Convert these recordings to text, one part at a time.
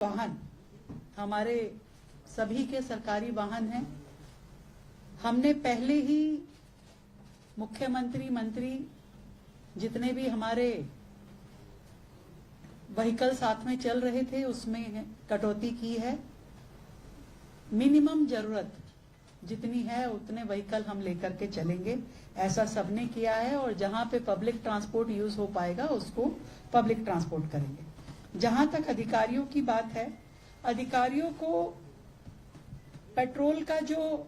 वाहन हमारे सभी के सरकारी वाहन हैं। हमने पहले ही मुख्यमंत्री मंत्री जितने भी हमारे व्हीकल साथ में चल रहे थे उसमें कटौती की है। मिनिमम जरूरत जितनी है उतने व्हीकल हम लेकर के चलेंगे, ऐसा सबने किया है। और जहां पे पब्लिक ट्रांसपोर्ट यूज हो पाएगा उसको पब्लिक ट्रांसपोर्ट करेंगे। जहां तक अधिकारियों की बात है, अधिकारियों को पेट्रोल का जो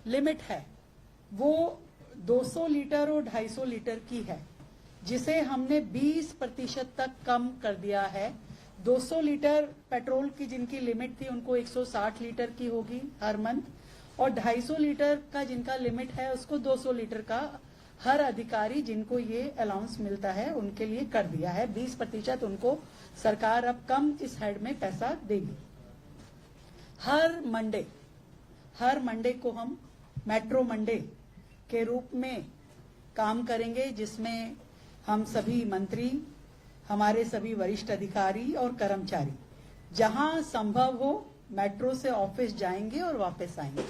लिमिट है वो 200 लीटर और 250 लीटर की है, जिसे हमने 20% तक कम कर दिया है। 200 लीटर पेट्रोल की जिनकी लिमिट थी उनको 160 लीटर की होगी हर मंथ, और 250 लीटर का जिनका लिमिट है उसको 200 लीटर का हर अधिकारी जिनको ये अलाउंस मिलता है उनके लिए कर दिया है। 20% उनको सरकार अब कम इस हेड में पैसा देगी। हर मंडे को हम मेट्रो मंडे के रूप में काम करेंगे, जिसमें हम सभी मंत्री, हमारे सभी वरिष्ठ अधिकारी और कर्मचारी जहां संभव हो मेट्रो से ऑफिस जाएंगे और वापस आएंगे।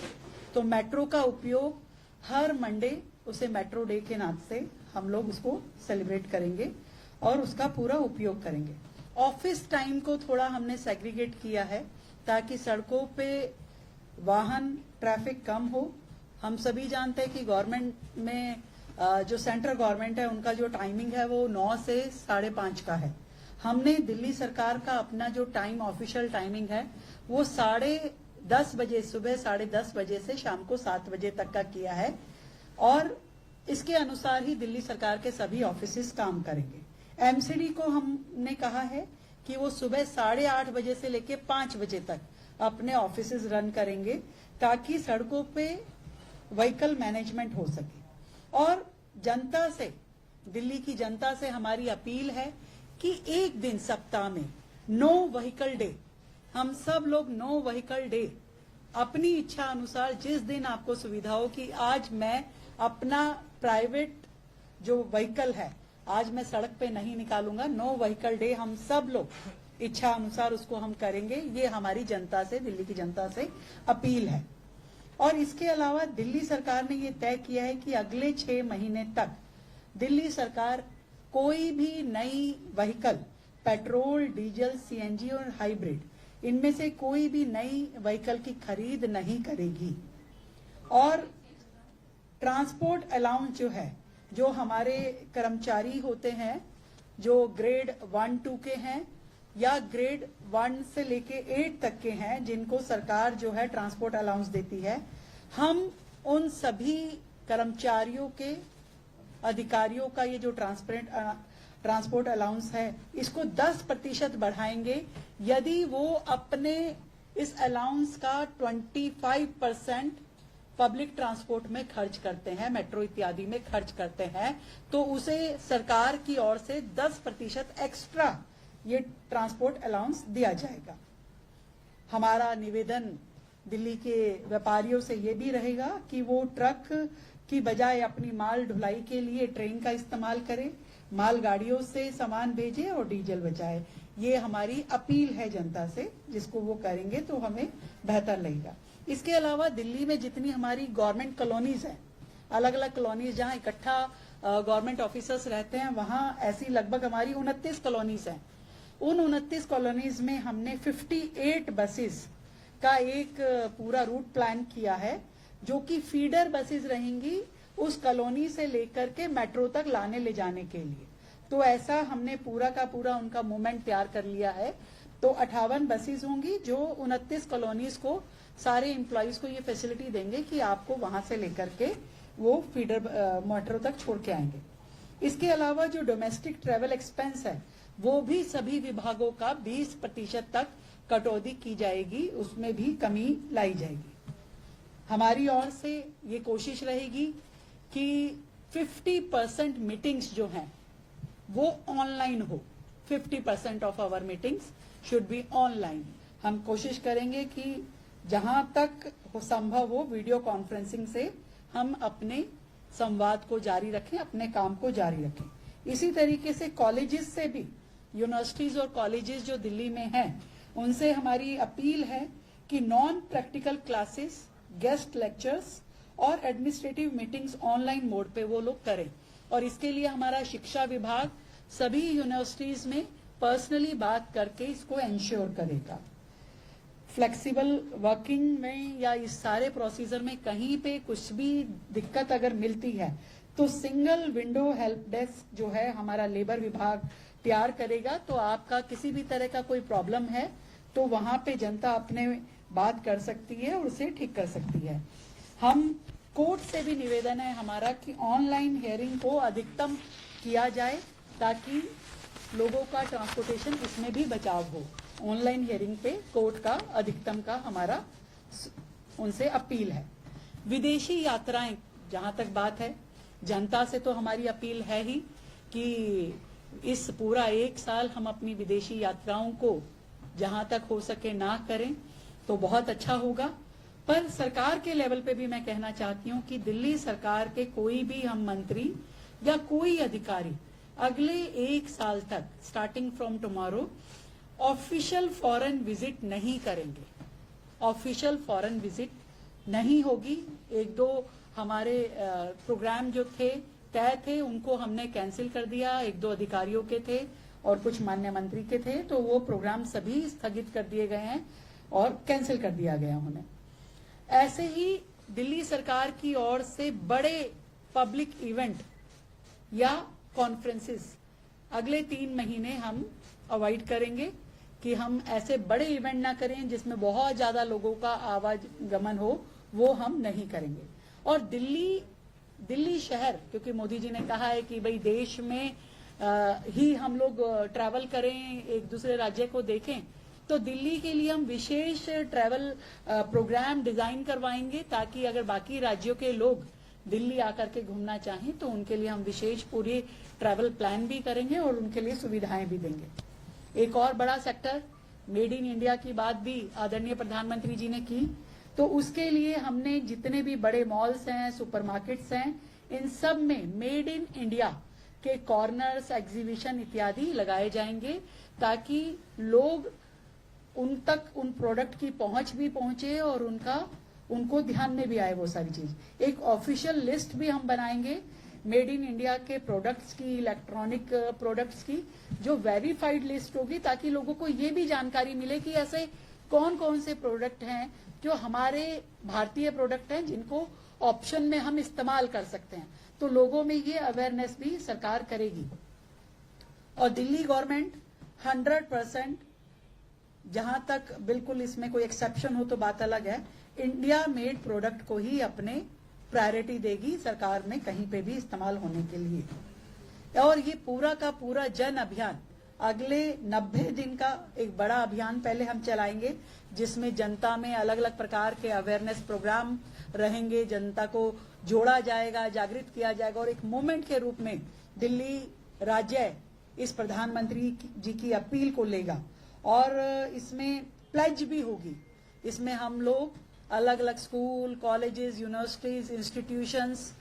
तो मेट्रो का उपयोग हर मंडे, उसे मेट्रो डे के नाम से हम लोग उसको सेलिब्रेट करेंगे और उसका पूरा उपयोग करेंगे। ऑफिस टाइम को थोड़ा हमने सेग्रीगेट किया है ताकि सड़कों पे वाहन ट्रैफिक कम हो। हम सभी जानते हैं कि गवर्नमेंट में जो सेंट्रल गवर्नमेंट है उनका जो टाइमिंग है वो 9 से 5:30 का है। हमने दिल्ली सरकार का अपना जो टाइम ऑफिशियल टाइमिंग है वो 10:30 बजे, सुबह 10:30 बजे से शाम को 7 बजे तक का किया है, और इसके अनुसार ही दिल्ली सरकार के सभी ऑफिसेस काम करेंगे। एमसीडी को हमने कहा है कि वो सुबह 8:30 बजे से लेके 5 बजे तक अपने ऑफिसेस रन करेंगे ताकि सड़कों पे व्हीकल मैनेजमेंट हो सके। और जनता से, दिल्ली की जनता से हमारी अपील है कि एक दिन सप्ताह में नो व्हीकल डे, हम सब लोग नो व्हीकल डे अपनी इच्छा अनुसार जिस दिन आपको सुविधा हो कि आज मैं अपना प्राइवेट जो व्हीकल है आज मैं सड़क पे नहीं निकालूंगा, नो व्हीकल डे हम सब लोग इच्छा अनुसार उसको हम करेंगे। ये हमारी जनता से, दिल्ली की जनता से अपील है। और इसके अलावा दिल्ली सरकार ने ये तय किया है कि अगले 6 महीने तक दिल्ली सरकार कोई भी नई व्हीकल, पेट्रोल, डीजल, सीएनजी और हाइब्रिड, इनमें से कोई भी नई व्हीकल की खरीद नहीं करेगी। और ट्रांसपोर्ट अलाउंस जो है, जो हमारे कर्मचारी होते हैं जो ग्रेड 1-2 के हैं या ग्रेड 1 से लेके 8 तक के हैं, जिनको सरकार जो है ट्रांसपोर्ट अलाउंस देती है, हम उन सभी कर्मचारियों के, अधिकारियों का ये जो ट्रांसपोर्ट अलाउंस है इसको 10% बढ़ाएंगे यदि वो अपने इस अलाउंस का 25% पब्लिक ट्रांसपोर्ट में खर्च करते हैं, मेट्रो इत्यादि में खर्च करते हैं, तो उसे सरकार की ओर से 10% एक्स्ट्रा ये ट्रांसपोर्ट अलाउंस दिया जाएगा। हमारा निवेदन दिल्ली के व्यापारियों से ये भी रहेगा कि वो ट्रक की बजाय अपनी माल ढुलाई के लिए ट्रेन का इस्तेमाल करें, मालगाड़ियों से सामान भेजे और डीजल बचाए। ये हमारी अपील है जनता से, जिसको वो करेंगे तो हमें बेहतर लगेगा। इसके अलावा दिल्ली में जितनी हमारी गवर्नमेंट कॉलोनीज हैं, अलग अलग कॉलोनीज जहां इकट्ठा गवर्नमेंट ऑफिसर्स रहते हैं, वहां ऐसी लगभग हमारी 29 कॉलोनीज हैं। उन 29 कॉलोनीज में हमने 58 बसेस का एक पूरा रूट प्लान किया है, जो कि फीडर बसेस रहेंगी उस कॉलोनी से लेकर के मेट्रो तक लाने ले जाने के लिए। तो ऐसा हमने पूरा का पूरा उनका मूवमेंट तैयार कर लिया है। तो 58 बसेस होंगी जो 29 कॉलोनीज को, सारे एम्प्लॉइज को ये फैसिलिटी देंगे कि आपको वहां से लेकर के वो फीडर मेट्रो तक छोड़ के आएंगे। इसके अलावा जो डोमेस्टिक ट्रेवल एक्सपेंस है वो भी सभी विभागों का 20% तक कटौती की जाएगी, उसमें भी कमी लाई जाएगी। हमारी ओर से ये कोशिश रहेगी कि 50% मीटिंग्स जो हैं वो ऑनलाइन हो। 50% of our meetings should be online. हम कोशिश करेंगे कि जहां तक संभव हो वीडियो कॉन्फ्रेंसिंग से हम अपने संवाद को जारी रखें, अपने काम को जारी रखें। इसी तरीके से कॉलेजेस से भी यूनिवर्सिटीज और कॉलेजेस जो दिल्ली में हैं, उनसे हमारी अपील है कि non practical classes, guest lectures और एडमिनिस्ट्रेटिव मीटिंग्स ऑनलाइन मोड पे वो लोग करें। और इसके लिए हमारा शिक्षा विभाग सभी यूनिवर्सिटीज में पर्सनली बात करके इसको एंश्योर करेगा। फ्लेक्सिबल वर्किंग में या इस सारे प्रोसीजर में कहीं पे कुछ भी दिक्कत अगर मिलती है तो सिंगल विंडो हेल्प डेस्क जो है हमारा लेबर विभाग तैयार करेगा। तो आपका किसी भी तरह का कोई प्रॉब्लम है तो वहां पे जनता अपने बात कर सकती है और उसे ठीक कर सकती है। हम कोर्ट से भी निवेदन है हमारा कि ऑनलाइन हियरिंग को अधिकतम किया जाए ताकि लोगों का ट्रांसपोर्टेशन इसमें भी बचाव हो। ऑनलाइन हियरिंग पे कोर्ट का अधिकतम का हमारा उनसे अपील है। विदेशी यात्राएं जहां तक बात है, जनता से तो हमारी अपील है ही कि इस पूरा 1 साल हम अपनी विदेशी यात्राओं को जहां तक हो सके ना करें तो बहुत अच्छा होगा। पर सरकार के लेवल पे भी मैं कहना चाहती हूं कि दिल्ली सरकार के कोई भी हम मंत्री या कोई अधिकारी अगले 1 साल तक starting from tomorrow official foreign visit नहीं करेंगे। ऑफिशियल फॉरेन विजिट नहीं होगी। 1-2 हमारे प्रोग्राम जो थे तय थे उनको हमने कैंसिल कर दिया। 1-2 अधिकारियों के थे और कुछ माननीय मंत्री के थे, तो वो प्रोग्राम सभी स्थगित कर दिए गए हैं और कैंसिल कर दिया गया उन्हें। ऐसे ही दिल्ली सरकार की ओर से बड़े पब्लिक इवेंट या कॉन्फ्रेंसेस अगले 3 महीने हम अवॉइड करेंगे कि हम ऐसे बड़े इवेंट ना करें जिसमें बहुत ज्यादा लोगों का आवागमन हो, वो हम नहीं करेंगे। और दिल्ली शहर, क्योंकि मोदी जी ने कहा है कि भाई देश में ही हम लोग ट्रैवल करें, एक दूसरे राज्य को देखें, तो दिल्ली के लिए हम विशेष ट्रैवल प्रोग्राम डिजाइन करवाएंगे ताकि अगर बाकी राज्यों के लोग दिल्ली आकर के घूमना चाहें तो उनके लिए हम विशेष पूरे ट्रैवल प्लान भी करेंगे और उनके लिए सुविधाएं भी देंगे। एक और बड़ा सेक्टर मेड इन इंडिया की बात भी आदरणीय प्रधानमंत्री जी ने की, तो उसके लिए हमने जितने भी बड़े मॉल्स हैं, सुपरमार्केट्स हैं, इन सब में मेड इन इंडिया के कॉर्नर्स, एग्जीबिशन इत्यादि लगाए जाएंगे ताकि लोग उन तक उन प्रोडक्ट की पहुंच भी पहुंचे और उनको ध्यान में भी आए वो सारी चीज। एक ऑफिशियल लिस्ट भी हम बनाएंगे मेड इन इंडिया के प्रोडक्ट्स की, इलेक्ट्रॉनिक प्रोडक्ट्स की, जो वेरीफाइड लिस्ट होगी ताकि लोगों को ये भी जानकारी मिले कि ऐसे कौन कौन से प्रोडक्ट हैं जो हमारे भारतीय प्रोडक्ट हैं जिनको ऑप्शन में हम इस्तेमाल कर सकते हैं। तो लोगों में ये अवेयरनेस भी सरकार करेगी। और दिल्ली गवर्नमेंट 100%, जहां तक बिल्कुल इसमें कोई एक्सेप्शन हो तो बात अलग है, इंडिया मेड प्रोडक्ट को ही अपने प्रायोरिटी देगी सरकार में कहीं पे भी इस्तेमाल होने के लिए। और ये पूरा का पूरा जन अभियान अगले 90 दिन का एक बड़ा अभियान पहले हम चलाएंगे जिसमें जनता में अलग अलग प्रकार के अवेयरनेस प्रोग्राम रहेंगे, जनता को जोड़ा जाएगा, जागृत किया जाएगा और एक मूवमेंट के रूप में दिल्ली राज्य इस प्रधानमंत्री जी की अपील को लेगा। और इसमें प्लेज भी होगी। इसमें हम लोग अलग अलग school, colleges, universities, institutions,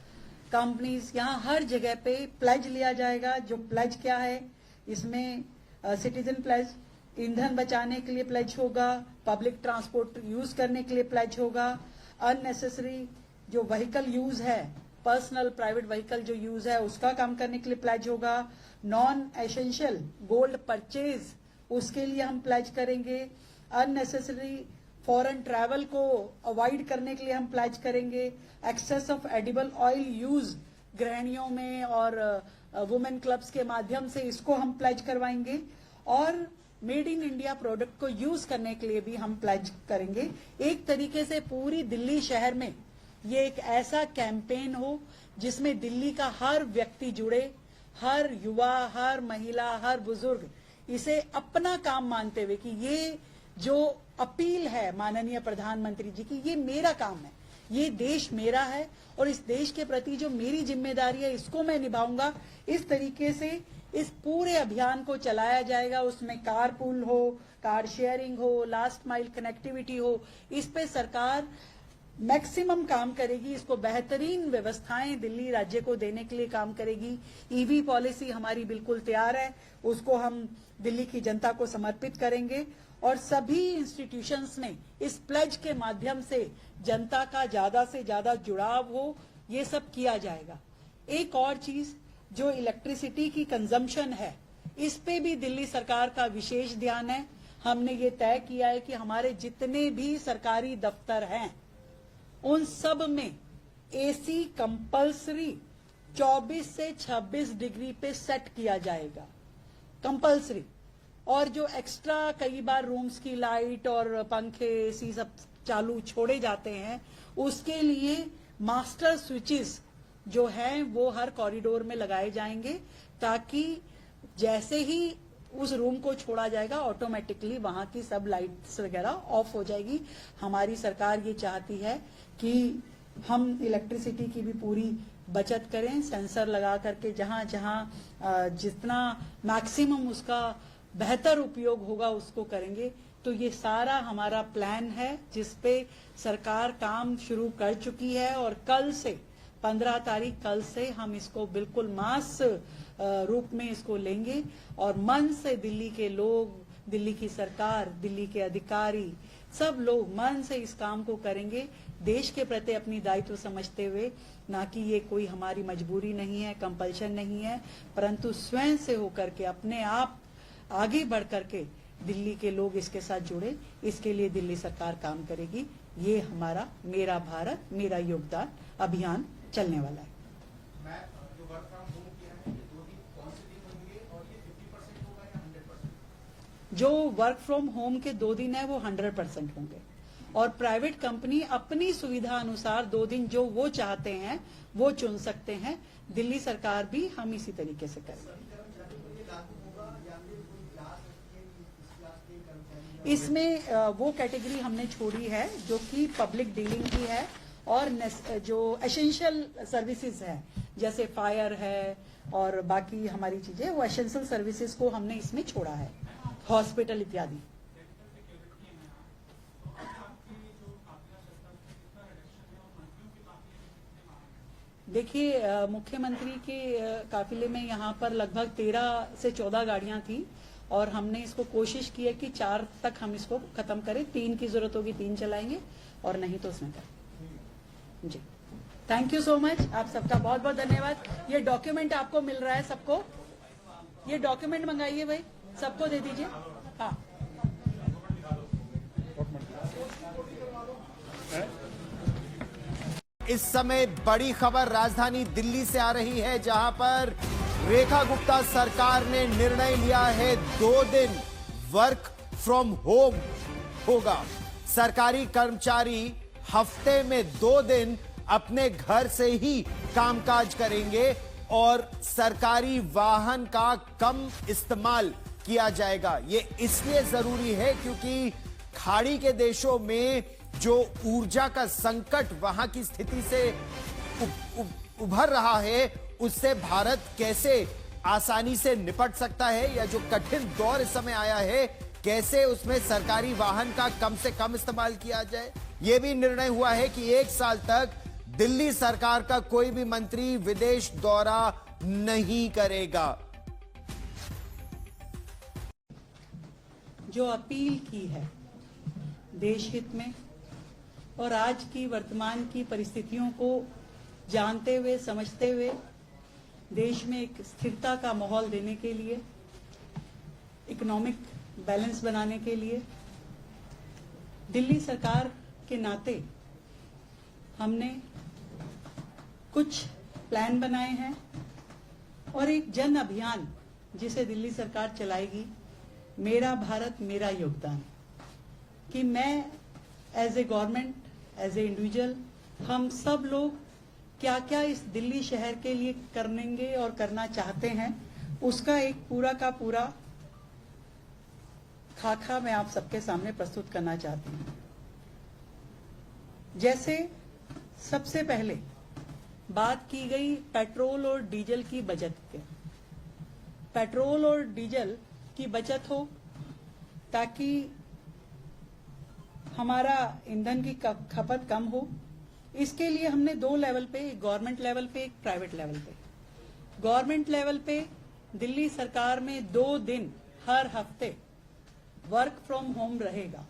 companies, यहाँ हर जगह पे प्लेज लिया जाएगा। जो प्लेज क्या है, इसमें सिटीजन प्लेज, ईंधन बचाने के लिए प्लेज होगा, पब्लिक ट्रांसपोर्ट यूज करने के लिए प्लेज होगा, अननेसेसरी जो व्हीकल यूज है, पर्सनल प्राइवेट व्हीकल जो यूज है उसका काम करने के लिए प्लेज होगा, नॉन एसेंशियल गोल्ड परचेज उसके लिए हम प्लेज करेंगे, अननेसेसरी फॉरेन ट्रैवल को अवॉइड करने के लिए हम प्लेज करेंगे, excess of edible oil use गृहिणियों में और वुमेन क्लब्स के माध्यम से इसको हम प्लेज करवाएंगे और मेड इन इंडिया प्रोडक्ट को यूज करने के लिए भी हम प्लेज करेंगे। एक तरीके से पूरी दिल्ली शहर में ये एक ऐसा कैंपेन हो जिसमें दिल्ली का हर व्यक्ति जुड़े, हर युवा, हर महिला, हर बुजुर्ग इसे अपना काम मानते हुए कि ये जो अपील है माननीय प्रधानमंत्री जी की, ये मेरा काम है, ये देश मेरा है और इस देश के प्रति जो मेरी जिम्मेदारी है इसको मैं निभाऊंगा। इस तरीके से इस पूरे अभियान को चलाया जाएगा। उसमें कार पूल हो, कार शेयरिंग हो, लास्ट माइल कनेक्टिविटी हो, इस पे सरकार मैक्सिमम काम करेगी, इसको बेहतरीन व्यवस्थाएं दिल्ली राज्य को देने के लिए काम करेगी। ईवी पॉलिसी हमारी बिल्कुल तैयार है, उसको हम दिल्ली की जनता को समर्पित करेंगे और सभी इंस्टीट्यूशंस में इस प्लेज के माध्यम से जनता का ज्यादा से ज्यादा जुड़ाव हो, ये सब किया जाएगा। एक और चीज, जो इलेक्ट्रिसिटी की कंजम्पशन है, इस पे भी दिल्ली सरकार का विशेष ध्यान है। हमने ये तय किया है कि हमारे जितने भी सरकारी दफ्तर हैं उन सब में एसी कंपल्सरी 24 से 26 डिग्री पे सेट किया जाएगा, कंपल्सरी। और जो एक्स्ट्रा कई बार रूम्स की लाइट और पंखे एसी सब चालू छोड़े जाते हैं, उसके लिए मास्टर स्विचेस जो हैं वो हर कॉरिडोर में लगाए जाएंगे, ताकि जैसे ही उस रूम को छोड़ा जाएगा ऑटोमेटिकली वहां की सब लाइट्स वगैरह ऑफ हो जाएगी। हमारी सरकार ये चाहती है कि हम इलेक्ट्रिसिटी की भी पूरी बचत करें, सेंसर लगा करके जहां जहां जितना मैक्सिमम उसका बेहतर उपयोग होगा उसको करेंगे। तो ये सारा हमारा प्लान है जिसपे सरकार काम शुरू कर चुकी है और कल से 15 तारीख कल से हम इसको बिल्कुल मास रूप में इसको लेंगे और मन से दिल्ली के लोग, दिल्ली की सरकार, दिल्ली के अधिकारी सब लोग मन से इस काम को करेंगे, देश के प्रति अपनी दायित्व समझते हुए। ना कि ये कोई हमारी मजबूरी नहीं है, कंपल्शन नहीं है, परंतु स्वयं से होकर के अपने आप आगे बढ़ करके दिल्ली के लोग इसके साथ जुड़े, इसके लिए दिल्ली सरकार काम करेगी। ये हमारा मेरा भारत मेरा योगदान अभियान चलने वाला है। मैं जो वर्क फ्रॉम होम किया है, ये 2 दिन कौन से दिन होंगे और ये 50% होगा या 100%? जो वर्क फ्रॉम होम के 2 दिन है वो 100% होंगे और प्राइवेट कंपनी अपनी सुविधा अनुसार 2 दिन जो वो चाहते हैं वो चुन सकते हैं। दिल्ली सरकार भी हम इसी तरीके से करेंगे। इसमें वो कैटेगरी हमने छोड़ी है जो कि पब्लिक डीलिंग की है और जो एसेंशियल सर्विसेज है, जैसे फायर है और बाकी हमारी चीजें, वो एसेंशियल सर्विसेज को हमने इसमें छोड़ा है, हॉस्पिटल इत्यादि। देखिए, मुख्यमंत्री के काफिले में यहाँ पर लगभग 13 से 14 गाड़ियां थी और हमने इसको कोशिश की है कि 4 तक हम इसको खत्म करें। 3 की जरूरत होगी 3 चलाएंगे और नहीं तो उसमें करें। जी, थैंक यू सो मच, आप सबका बहुत बहुत धन्यवाद। ये डॉक्यूमेंट आपको मिल रहा है सबको, ये डॉक्यूमेंट मंगाइए भाई, सबको दे दीजिए। हाँ, इस समय बड़ी खबर राजधानी दिल्ली से आ रही है, जहां पर रेखा गुप्ता सरकार ने निर्णय लिया है 2 दिन वर्क फ्रॉम होम होगा। सरकारी कर्मचारी हफ्ते में 2 दिन अपने घर से ही कामकाज करेंगे और सरकारी वाहन का कम इस्तेमाल किया जाएगा। ये इसलिए जरूरी है क्योंकि खाड़ी के देशों में जो ऊर्जा का संकट वहां की स्थिति से उभर रहा है, उससे भारत कैसे आसानी से निपट सकता है, या जो कठिन दौर इस समय आया है कैसे उसमें सरकारी वाहन का कम से कम इस्तेमाल किया जाए। यह भी निर्णय हुआ है कि 1 साल तक दिल्ली सरकार का कोई भी मंत्री विदेश दौरा नहीं करेगा। जो अपील की है देश हित में और आज की वर्तमान की परिस्थितियों को जानते हुए समझते हुए देश में एक स्थिरता का माहौल देने के लिए, इकोनॉमिक बैलेंस बनाने के लिए दिल्ली सरकार के नाते हमने कुछ प्लान बनाए हैं और एक जन अभियान जिसे दिल्ली सरकार चलाएगी, मेरा भारत मेरा योगदान, कि मैं as a government, as a individual, हम सब लोग क्या क्या इस दिल्ली शहर के लिए करेंगे और करना चाहते हैं, उसका एक पूरा का पूरा खाका मैं आप सबके सामने प्रस्तुत करना चाहती हूं। जैसे सबसे पहले बात की गई पेट्रोल और डीजल की बचत के। पेट्रोल और डीजल की बचत हो ताकि हमारा ईंधन की खपत कम हो, इसके लिए हमने दो लेवल पे, एक गवर्नमेंट लेवल पे, एक प्राइवेट लेवल पे। गवर्नमेंट लेवल पे दिल्ली सरकार में 2 दिन हर हफ्ते वर्क फ्रॉम होम रहेगा।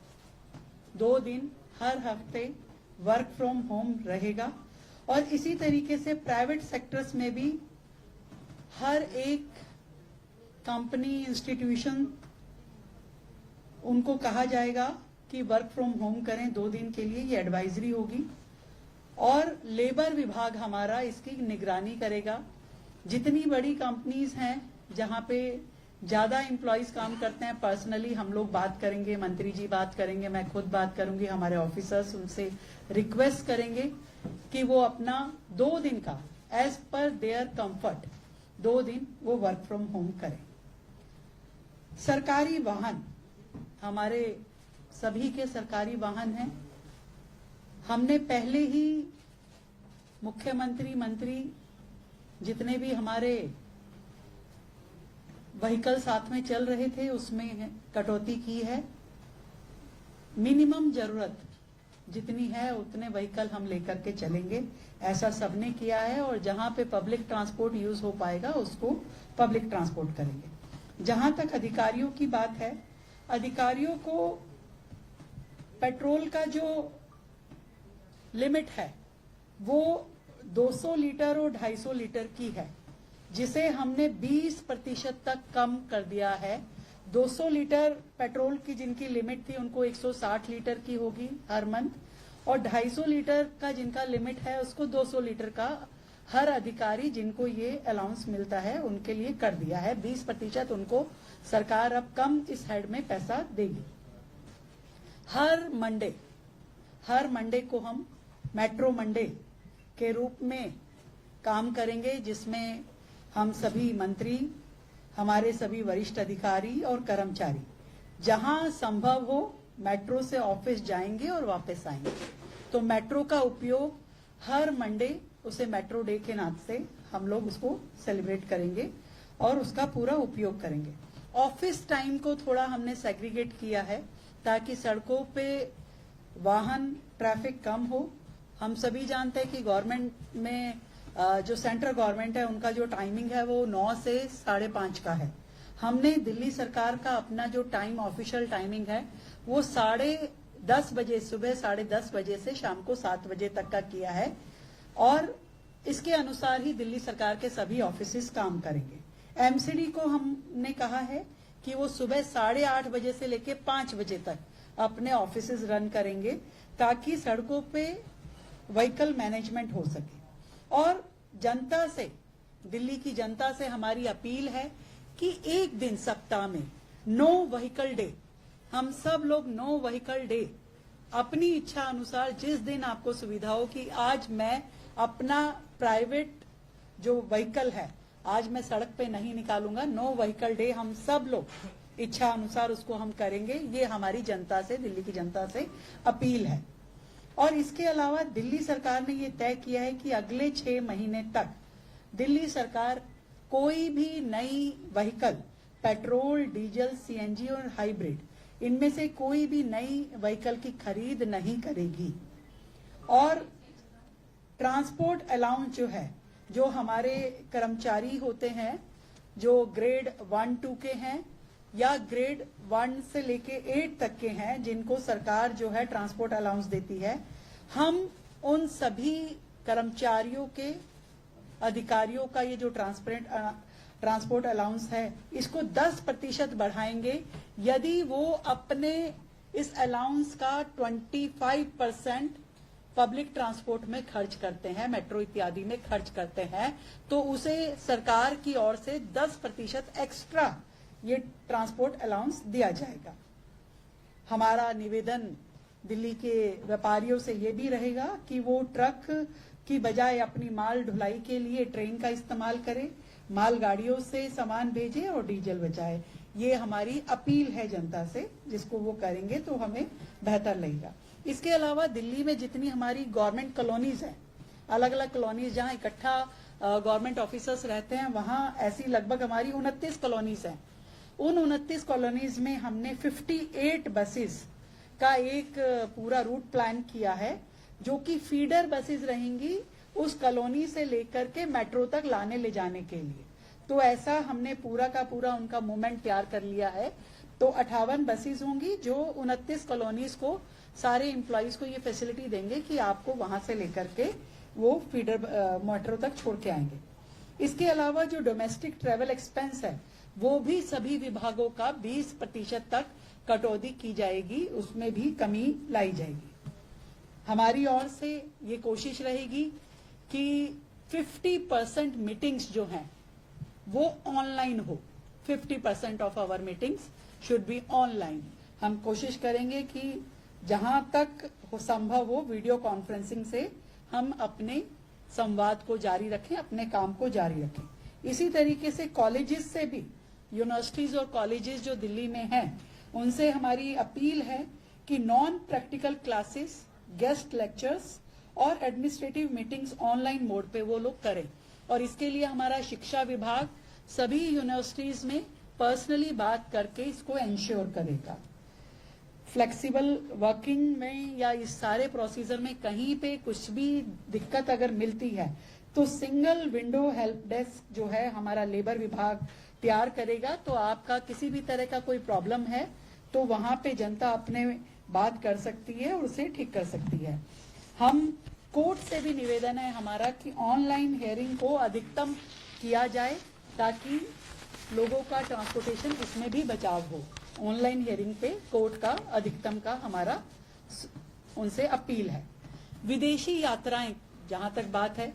2 दिन हर हफ्ते वर्क फ्रॉम होम रहेगा। और इसी तरीके से प्राइवेट सेक्टर्स में भी हर एक कंपनी, इंस्टीट्यूशन, उनको कहा जाएगा कि वर्क फ्रॉम होम करें 2 दिन के लिए। ये एडवाइजरी होगी। और लेबर विभाग हमारा इसकी निगरानी करेगा। जितनी बड़ी कंपनीज हैं जहां पे ज्यादा एम्प्लॉयज काम करते हैं, पर्सनली हम लोग बात करेंगे, मंत्री जी बात करेंगे, मैं खुद बात करूंगी, हमारे ऑफिसर्स उनसे रिक्वेस्ट करेंगे कि वो अपना 2 दिन का एज पर देयर कंफर्ट 2 दिन वो वर्क फ्रॉम होम करें। सरकारी वाहन, हमारे सभी के सरकारी वाहन हैं। हमने पहले ही मुख्यमंत्री, मंत्री, जितने भी हमारे व्हीकल साथ में चल रहे थे उसमें कटौती की है। मिनिमम जरूरत जितनी है उतने व्हीकल हम लेकर के चलेंगे, ऐसा सबने किया है। और जहां पे पब्लिक ट्रांसपोर्ट यूज हो पाएगा उसको पब्लिक ट्रांसपोर्ट करेंगे। जहां तक अधिकारियों की बात है, अधिकारियों को पेट्रोल का जो लिमिट है वो 200 लीटर और 250 लीटर की है, जिसे हमने 20% तक कम कर दिया है। 200 लीटर पेट्रोल की जिनकी लिमिट थी उनको 160 लीटर की होगी हर मंथ, और 250 लीटर का जिनका लिमिट है उसको 200 लीटर का हर अधिकारी जिनको ये अलाउंस मिलता है उनके लिए कर दिया है। 20% उनको सरकार अब कम इस हेड में पैसा देगी। हर मंडे को हम मेट्रो मंडे के रूप में काम करेंगे, जिसमें हम सभी मंत्री, हमारे सभी वरिष्ठ अधिकारी और कर्मचारी जहां संभव हो मेट्रो से ऑफिस जाएंगे और वापस आएंगे। तो मेट्रो का उपयोग हर मंडे, उसे मेट्रो डे के नाम से हम लोग उसको सेलिब्रेट करेंगे और उसका पूरा उपयोग करेंगे। ऑफिस टाइम को थोड़ा हमने सेग्रीगेट किया है ताकि सड़कों पे वाहन ट्रैफिक कम हो। हम सभी जानते हैं कि गवर्नमेंट में जो सेंट्रल गवर्नमेंट है उनका जो टाइमिंग है वो 9 से 5:30 का है। हमने दिल्ली सरकार का अपना जो टाइम, ऑफिशियल टाइमिंग है वो 10:30 बजे, सुबह 10:30 बजे से शाम को 7 बजे तक का किया है। और इसके अनुसार ही दिल्ली सरकार के सभी ऑफिस काम करेंगे। एमसीडी को हमने कहा है कि वो सुबह 8:30 बजे से लेके 5 बजे तक अपने ऑफिस रन करेंगे ताकि सड़कों पे व्हीकल मैनेजमेंट हो सके। और जनता से, दिल्ली की जनता से हमारी अपील है कि एक दिन सप्ताह में नो व्हीकल डे, हम सब लोग नो व्हीकल डे अपनी इच्छा अनुसार जिस दिन आपको सुविधा हो कि आज मैं अपना प्राइवेट जो व्हीकल है आज मैं सड़क पे नहीं निकालूंगा, नो व्हीकल डे हम सब लोग इच्छा अनुसार उसको हम करेंगे। ये हमारी जनता से, दिल्ली की जनता से अपील है। और इसके अलावा दिल्ली सरकार ने ये तय किया है कि अगले 6 महीने तक दिल्ली सरकार कोई भी नई व्हीकल, पेट्रोल, डीजल, सीएनजी और हाइब्रिड, इनमें से कोई भी नई व्हीकल की खरीद नहीं करेगी। और ट्रांसपोर्ट अलाउंस जो है, जो हमारे कर्मचारी होते हैं जो ग्रेड 1-2 के हैं या ग्रेड 1 से लेके 8 तक के हैं, जिनको सरकार जो है ट्रांसपोर्ट अलाउंस देती है, हम उन सभी कर्मचारियों के, अधिकारियों का ये जो ट्रांसपोर्ट अलाउंस है इसको 10% बढ़ाएंगे यदि वो अपने इस अलाउंस का 25% पब्लिक ट्रांसपोर्ट में खर्च करते हैं, मेट्रो इत्यादि में खर्च करते हैं, तो उसे सरकार की ओर से 10% एक्स्ट्रा ये ट्रांसपोर्ट अलाउंस दिया जाएगा। हमारा निवेदन दिल्ली के व्यापारियों से ये भी रहेगा कि वो ट्रक की बजाय अपनी माल ढुलाई के लिए ट्रेन का इस्तेमाल करें, मालगाड़ियों से सामान भेजें और डीजल बचाए। ये हमारी अपील है जनता से, जिसको वो करेंगे तो हमें बेहतर लगेगा। इसके अलावा दिल्ली में जितनी हमारी गवर्नमेंट कॉलोनीज हैं, अलग अलग कॉलोनीज जहां इकट्ठा गवर्नमेंट ऑफिसर्स रहते हैं, वहां ऐसी लगभग हमारी 29 कॉलोनीज हैं। उन 29 कॉलोनीज में हमने 58 बसेस का एक पूरा रूट प्लान किया है जो कि फीडर बसेस रहेंगी उस कॉलोनी से लेकर के मेट्रो तक लाने ले जाने के लिए। तो ऐसा हमने पूरा का पूरा उनका मूवमेंट तैयार कर लिया है। तो 58 बसेस होंगी जो 29 कॉलोनीज को सारे एम्प्लॉइज को ये फैसिलिटी देंगे कि आपको वहां से लेकर के वो फीडर मेट्रो तक छोड़ के आएंगे। इसके अलावा जो डोमेस्टिक ट्रेवल एक्सपेंस है वो भी सभी विभागों का 20% तक कटौती की जाएगी, उसमें भी कमी लाई जाएगी। हमारी ओर से ये कोशिश रहेगी कि 50% मीटिंग्स जो हैं वो ऑनलाइन हो। 50% of our meetings should be online. हम कोशिश करेंगे कि जहां तक हो संभव हो वीडियो कॉन्फ्रेंसिंग से हम अपने संवाद को जारी रखें, अपने काम को जारी रखें। इसी तरीके से कॉलेजेस से भी, यूनिवर्सिटीज और कॉलेजेस जो दिल्ली में हैं, उनसे हमारी अपील है कि non practical classes, guest lectures और एडमिनिस्ट्रेटिव मीटिंग्स ऑनलाइन मोड पे वो लोग करें। और इसके लिए हमारा शिक्षा विभाग सभी यूनिवर्सिटीज में पर्सनली बात करके इसको एंश्योर करेगा। फ्लेक्सिबल वर्किंग में या इस सारे प्रोसीजर में कहीं पे कुछ भी दिक्कत अगर मिलती है तो सिंगल विंडो हेल्प डेस्क जो है हमारा लेबर विभाग तैयार करेगा। तो आपका किसी भी तरह का कोई प्रॉब्लम है तो वहां पे जनता अपने बात कर सकती है और उसे ठीक कर सकती है। हम कोर्ट से भी निवेदन है हमारा कि ऑनलाइन हियरिंग को अधिकतम किया जाए ताकि लोगों का ट्रांसपोर्टेशन इसमें भी बचाव हो। ऑनलाइन हियरिंग पे कोर्ट का अधिकतम का हमारा उनसे अपील है। विदेशी यात्राएं जहां तक बात है,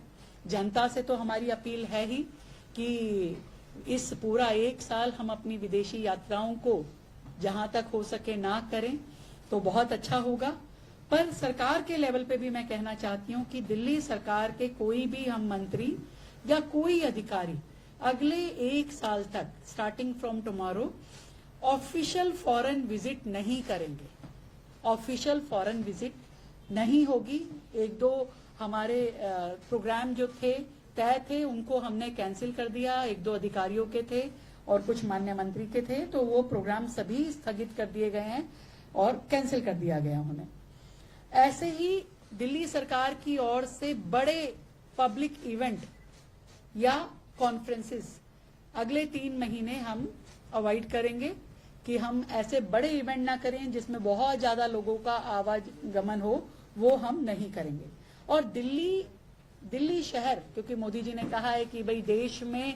जनता से तो हमारी अपील है ही कि इस पूरा 1 साल हम अपनी विदेशी यात्राओं को जहां तक हो सके ना करें तो बहुत अच्छा होगा। पर सरकार के लेवल पे भी मैं कहना चाहती हूं कि दिल्ली सरकार के कोई भी हम मंत्री या कोई अधिकारी अगले 1 साल तक starting from tomorrow official foreign visit नहीं करेंगे। ऑफिशियल फॉरेन विजिट नहीं होगी। 1-2 हमारे प्रोग्राम जो थे तय थे उनको हमने कैंसिल कर दिया। 1-2 अधिकारियों के थे और कुछ माननीय मंत्री के थे, तो वो प्रोग्राम सभी स्थगित कर दिए गए हैं और कैंसिल कर दिया गया उन्हें। ऐसे ही दिल्ली सरकार की ओर से बड़े पब्लिक इवेंट या कॉन्फ्रेंसेस अगले 3 महीने हम अवॉइड करेंगे कि हम ऐसे बड़े इवेंट ना करें जिसमें बहुत ज्यादा लोगों का आवागमन हो, वो हम नहीं करेंगे। और दिल्ली शहर, क्योंकि मोदी जी ने कहा है कि भाई देश में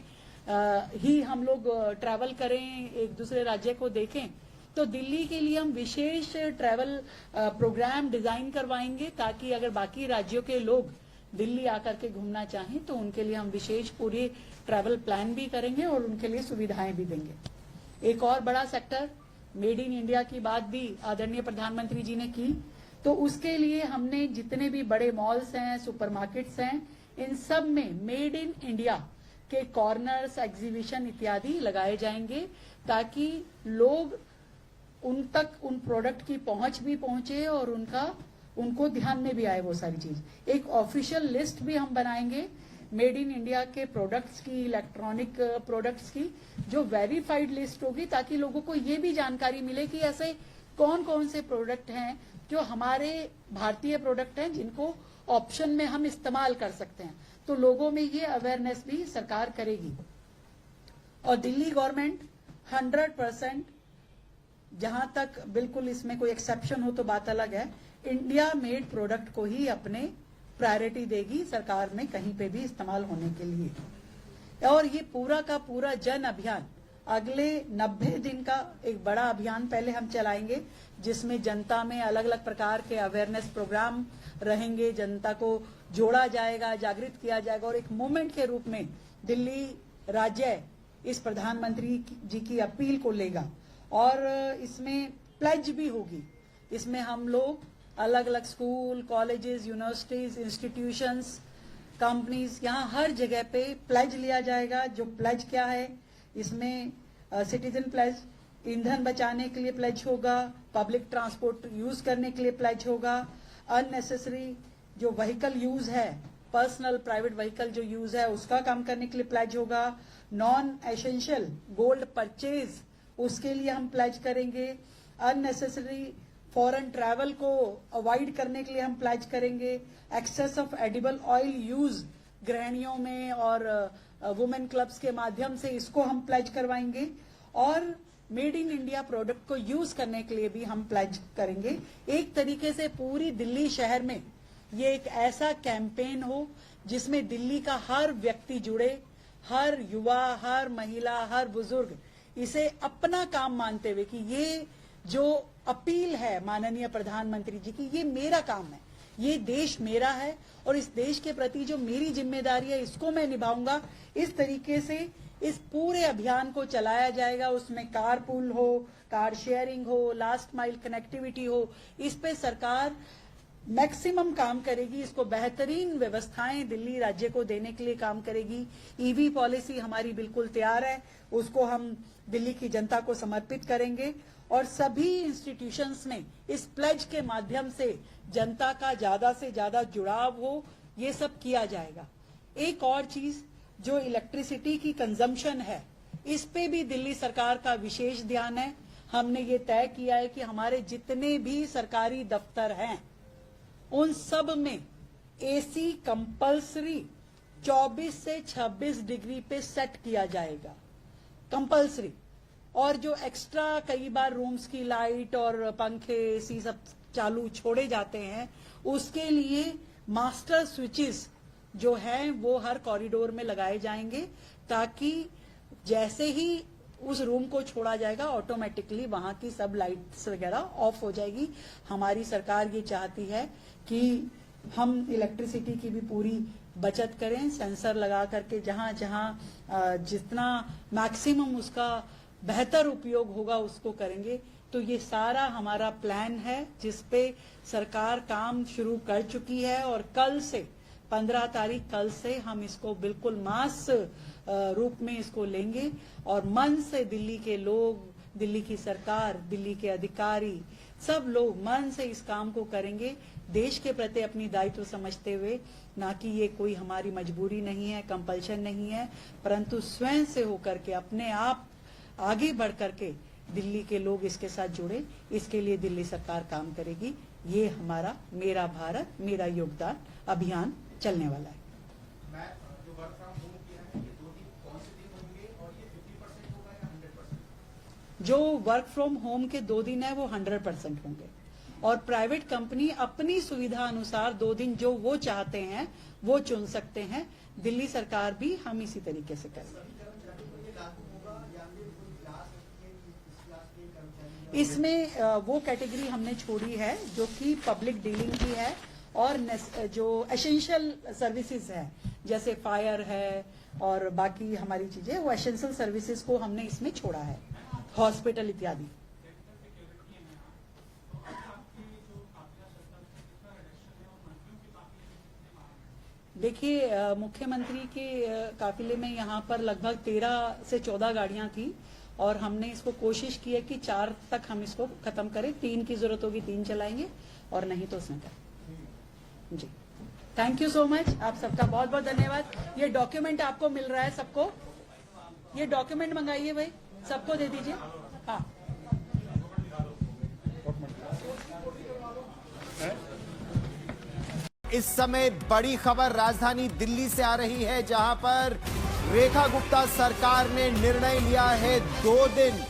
ही हम लोग ट्रैवल करें, एक दूसरे राज्य को देखें, तो दिल्ली के लिए हम विशेष ट्रैवल प्रोग्राम डिजाइन करवाएंगे ताकि अगर बाकी राज्यों के लोग दिल्ली आकर के घूमना चाहें तो उनके लिए हम विशेष पूरी ट्रैवल प्लान भी करेंगे और उनके लिए सुविधाएं भी देंगे। एक और बड़ा सेक्टर मेड इन इंडिया की बात भी आदरणीय प्रधानमंत्री जी ने की, तो उसके लिए हमने जितने भी बड़े मॉल्स हैं, सुपरमार्केट्स हैं, इन सब में मेड इन इंडिया के कॉर्नर्स, एग्जीबिशन इत्यादि लगाए जाएंगे ताकि लोग उन तक उन प्रोडक्ट की पहुंच भी पहुंचे और उनको ध्यान में भी आए वो सारी चीज। एक ऑफिशियल लिस्ट भी हम बनाएंगे मेड इन इंडिया के प्रोडक्ट्स की, इलेक्ट्रॉनिक प्रोडक्ट्स की, जो वेरीफाइड लिस्ट होगी ताकि लोगों को ये भी जानकारी मिले कि ऐसे कौन कौन से प्रोडक्ट हैं जो हमारे भारतीय प्रोडक्ट हैं जिनको ऑप्शन में हम इस्तेमाल कर सकते हैं। तो लोगों में ये अवेयरनेस भी सरकार करेगी। और दिल्ली गवर्नमेंट 100%, जहां तक बिल्कुल इसमें कोई एक्सेप्शन हो तो बात अलग है, इंडिया मेड प्रोडक्ट को ही अपने प्रायोरिटी देगी सरकार में कहीं पे भी इस्तेमाल होने के लिए। और ये पूरा का पूरा जन अभियान अगले 90 दिन का एक बड़ा अभियान पहले हम चलाएंगे जिसमें जनता में अलग अलग प्रकार के अवेयरनेस प्रोग्राम रहेंगे, जनता को जोड़ा जाएगा, जागृत किया जाएगा और एक मूवमेंट के रूप में दिल्ली राज्य इस प्रधानमंत्री जी की अपील को लेगा। और इसमें प्लेज भी होगी। इसमें हम लोग अलग अलग school, colleges, universities, institutions, companies, यहाँ हर जगह पे प्लेज लिया जाएगा। जो प्लेज क्या है, इसमें सिटीजन प्लेज, ईंधन बचाने के लिए प्लेज होगा, पब्लिक ट्रांसपोर्ट यूज करने के लिए प्लेज होगा, अननेसेसरी जो व्हीकल यूज है, पर्सनल प्राइवेट व्हीकल जो यूज है उसका कम करने के लिए प्लेज होगा, नॉन एसेंशियल गोल्ड परचेज उसके लिए हम प्लेज करेंगे, अननेसेसरी फॉरेन ट्रैवल को अवॉइड करने के लिए हम प्लेज करेंगे। Excess of edible oil use गृहिणियों में और वुमेन क्लब्स के माध्यम से इसको हम प्लेज करवाएंगे और मेड इन इंडिया प्रोडक्ट को यूज करने के लिए भी हम प्लेज करेंगे। एक तरीके से पूरी दिल्ली शहर में ये एक ऐसा कैंपेन हो जिसमें दिल्ली का हर व्यक्ति जुड़े, हर युवा, हर महिला, हर बुजुर्ग इसे अपना काम मानते हुए कि ये जो अपील है माननीय प्रधानमंत्री जी की, ये मेरा काम है, ये देश मेरा है और इस देश के प्रति जो मेरी जिम्मेदारी है इसको मैं निभाऊंगा। इस तरीके से इस पूरे अभियान को चलाया जाएगा। उसमें कार पूल हो, कार शेयरिंग हो, लास्ट माइल कनेक्टिविटी हो, इस पे सरकार मैक्सिमम काम करेगी। इसको बेहतरीन व्यवस्थाएं दिल्ली राज्य को देने के लिए काम करेगी। ईवी पॉलिसी हमारी बिल्कुल तैयार है, उसको हम दिल्ली की जनता को समर्पित करेंगे और सभी इंस्टीट्यूशंस में इस प्लेज के माध्यम से जनता का ज्यादा से ज्यादा जुड़ाव हो, ये सब किया जाएगा। एक और चीज, जो इलेक्ट्रिसिटी की कंजम्पशन है, इस पे भी दिल्ली सरकार का विशेष ध्यान है। हमने ये तय किया है कि हमारे जितने भी सरकारी दफ्तर हैं उन सब में एसी कंपल्सरी 24 से 26 डिग्री पे सेट किया जाएगा, कंपल्सरी। और जो एक्स्ट्रा कई बार रूम्स की लाइट और पंखे एसी सब चालू छोड़े जाते हैं, उसके लिए मास्टर स्विचेस जो हैं वो हर कॉरिडोर में लगाए जाएंगे ताकि जैसे ही उस रूम को छोड़ा जाएगा ऑटोमेटिकली वहां की सब लाइट्स वगैरह ऑफ हो जाएगी। हमारी सरकार ये चाहती है कि हम इलेक्ट्रिसिटी की भी पूरी बचत करें, सेंसर लगा करके जहां जहां जितना मैक्सिमम उसका बेहतर उपयोग होगा उसको करेंगे। तो ये सारा हमारा प्लान है जिसपे सरकार काम शुरू कर चुकी है और कल से 15 तारीख कल से हम इसको बिल्कुल मास रूप में इसको लेंगे और मन से दिल्ली के लोग, दिल्ली की सरकार, दिल्ली के अधिकारी सब लोग मन से इस काम को करेंगे, देश के प्रति अपनी दायित्व समझते हुए। ना कि ये कोई हमारी मजबूरी नहीं है, कंपल्शन नहीं है, परंतु स्वयं से होकर के अपने आप आगे बढ़ करके दिल्ली के लोग इसके साथ जुड़े, इसके लिए दिल्ली सरकार काम करेगी। ये हमारा मेरा भारत मेरा योगदान अभियान चलने वाला है। मैं जो वर्क फ्रॉम होम किया है ये 2 दिन कौन से दिन होंगे और ये 50% होगा या 100%? जो वर्क फ्रॉम होम के 2 दिन है वो 100% होंगे और प्राइवेट कंपनी अपनी सुविधा अनुसार 2 दिन जो वो चाहते हैं वो चुन सकते हैं। दिल्ली सरकार भी हम इसी तरीके से करेंगे। इसमें वो कैटेगरी हमने छोड़ी है जो कि पब्लिक डीलिंग की है और जो एसेंशियल सर्विसेज है जैसे फायर है और बाकी हमारी चीजें, वो एसेंशियल सर्विसेज को हमने इसमें छोड़ा है, हॉस्पिटल इत्यादि। देखिए, मुख्यमंत्री के काफिले में यहाँ पर लगभग 13 से 14 गाड़ियां थी और हमने इसको कोशिश की है कि 4 तक हम इसको खत्म करें। 3 की जरूरत होगी 3 चलाएंगे और नहीं तो उसमें करें। जी, थैंक यू सो मच, आप सबका बहुत बहुत धन्यवाद। ये डॉक्यूमेंट आपको मिल रहा है सबको, ये डॉक्यूमेंट मंगाइए भाई, सबको दे दीजिए। हाँ, इस समय बड़ी खबर राजधानी दिल्ली से आ रही है जहां पर रेखा गुप्ता सरकार ने निर्णय लिया है 2 दिन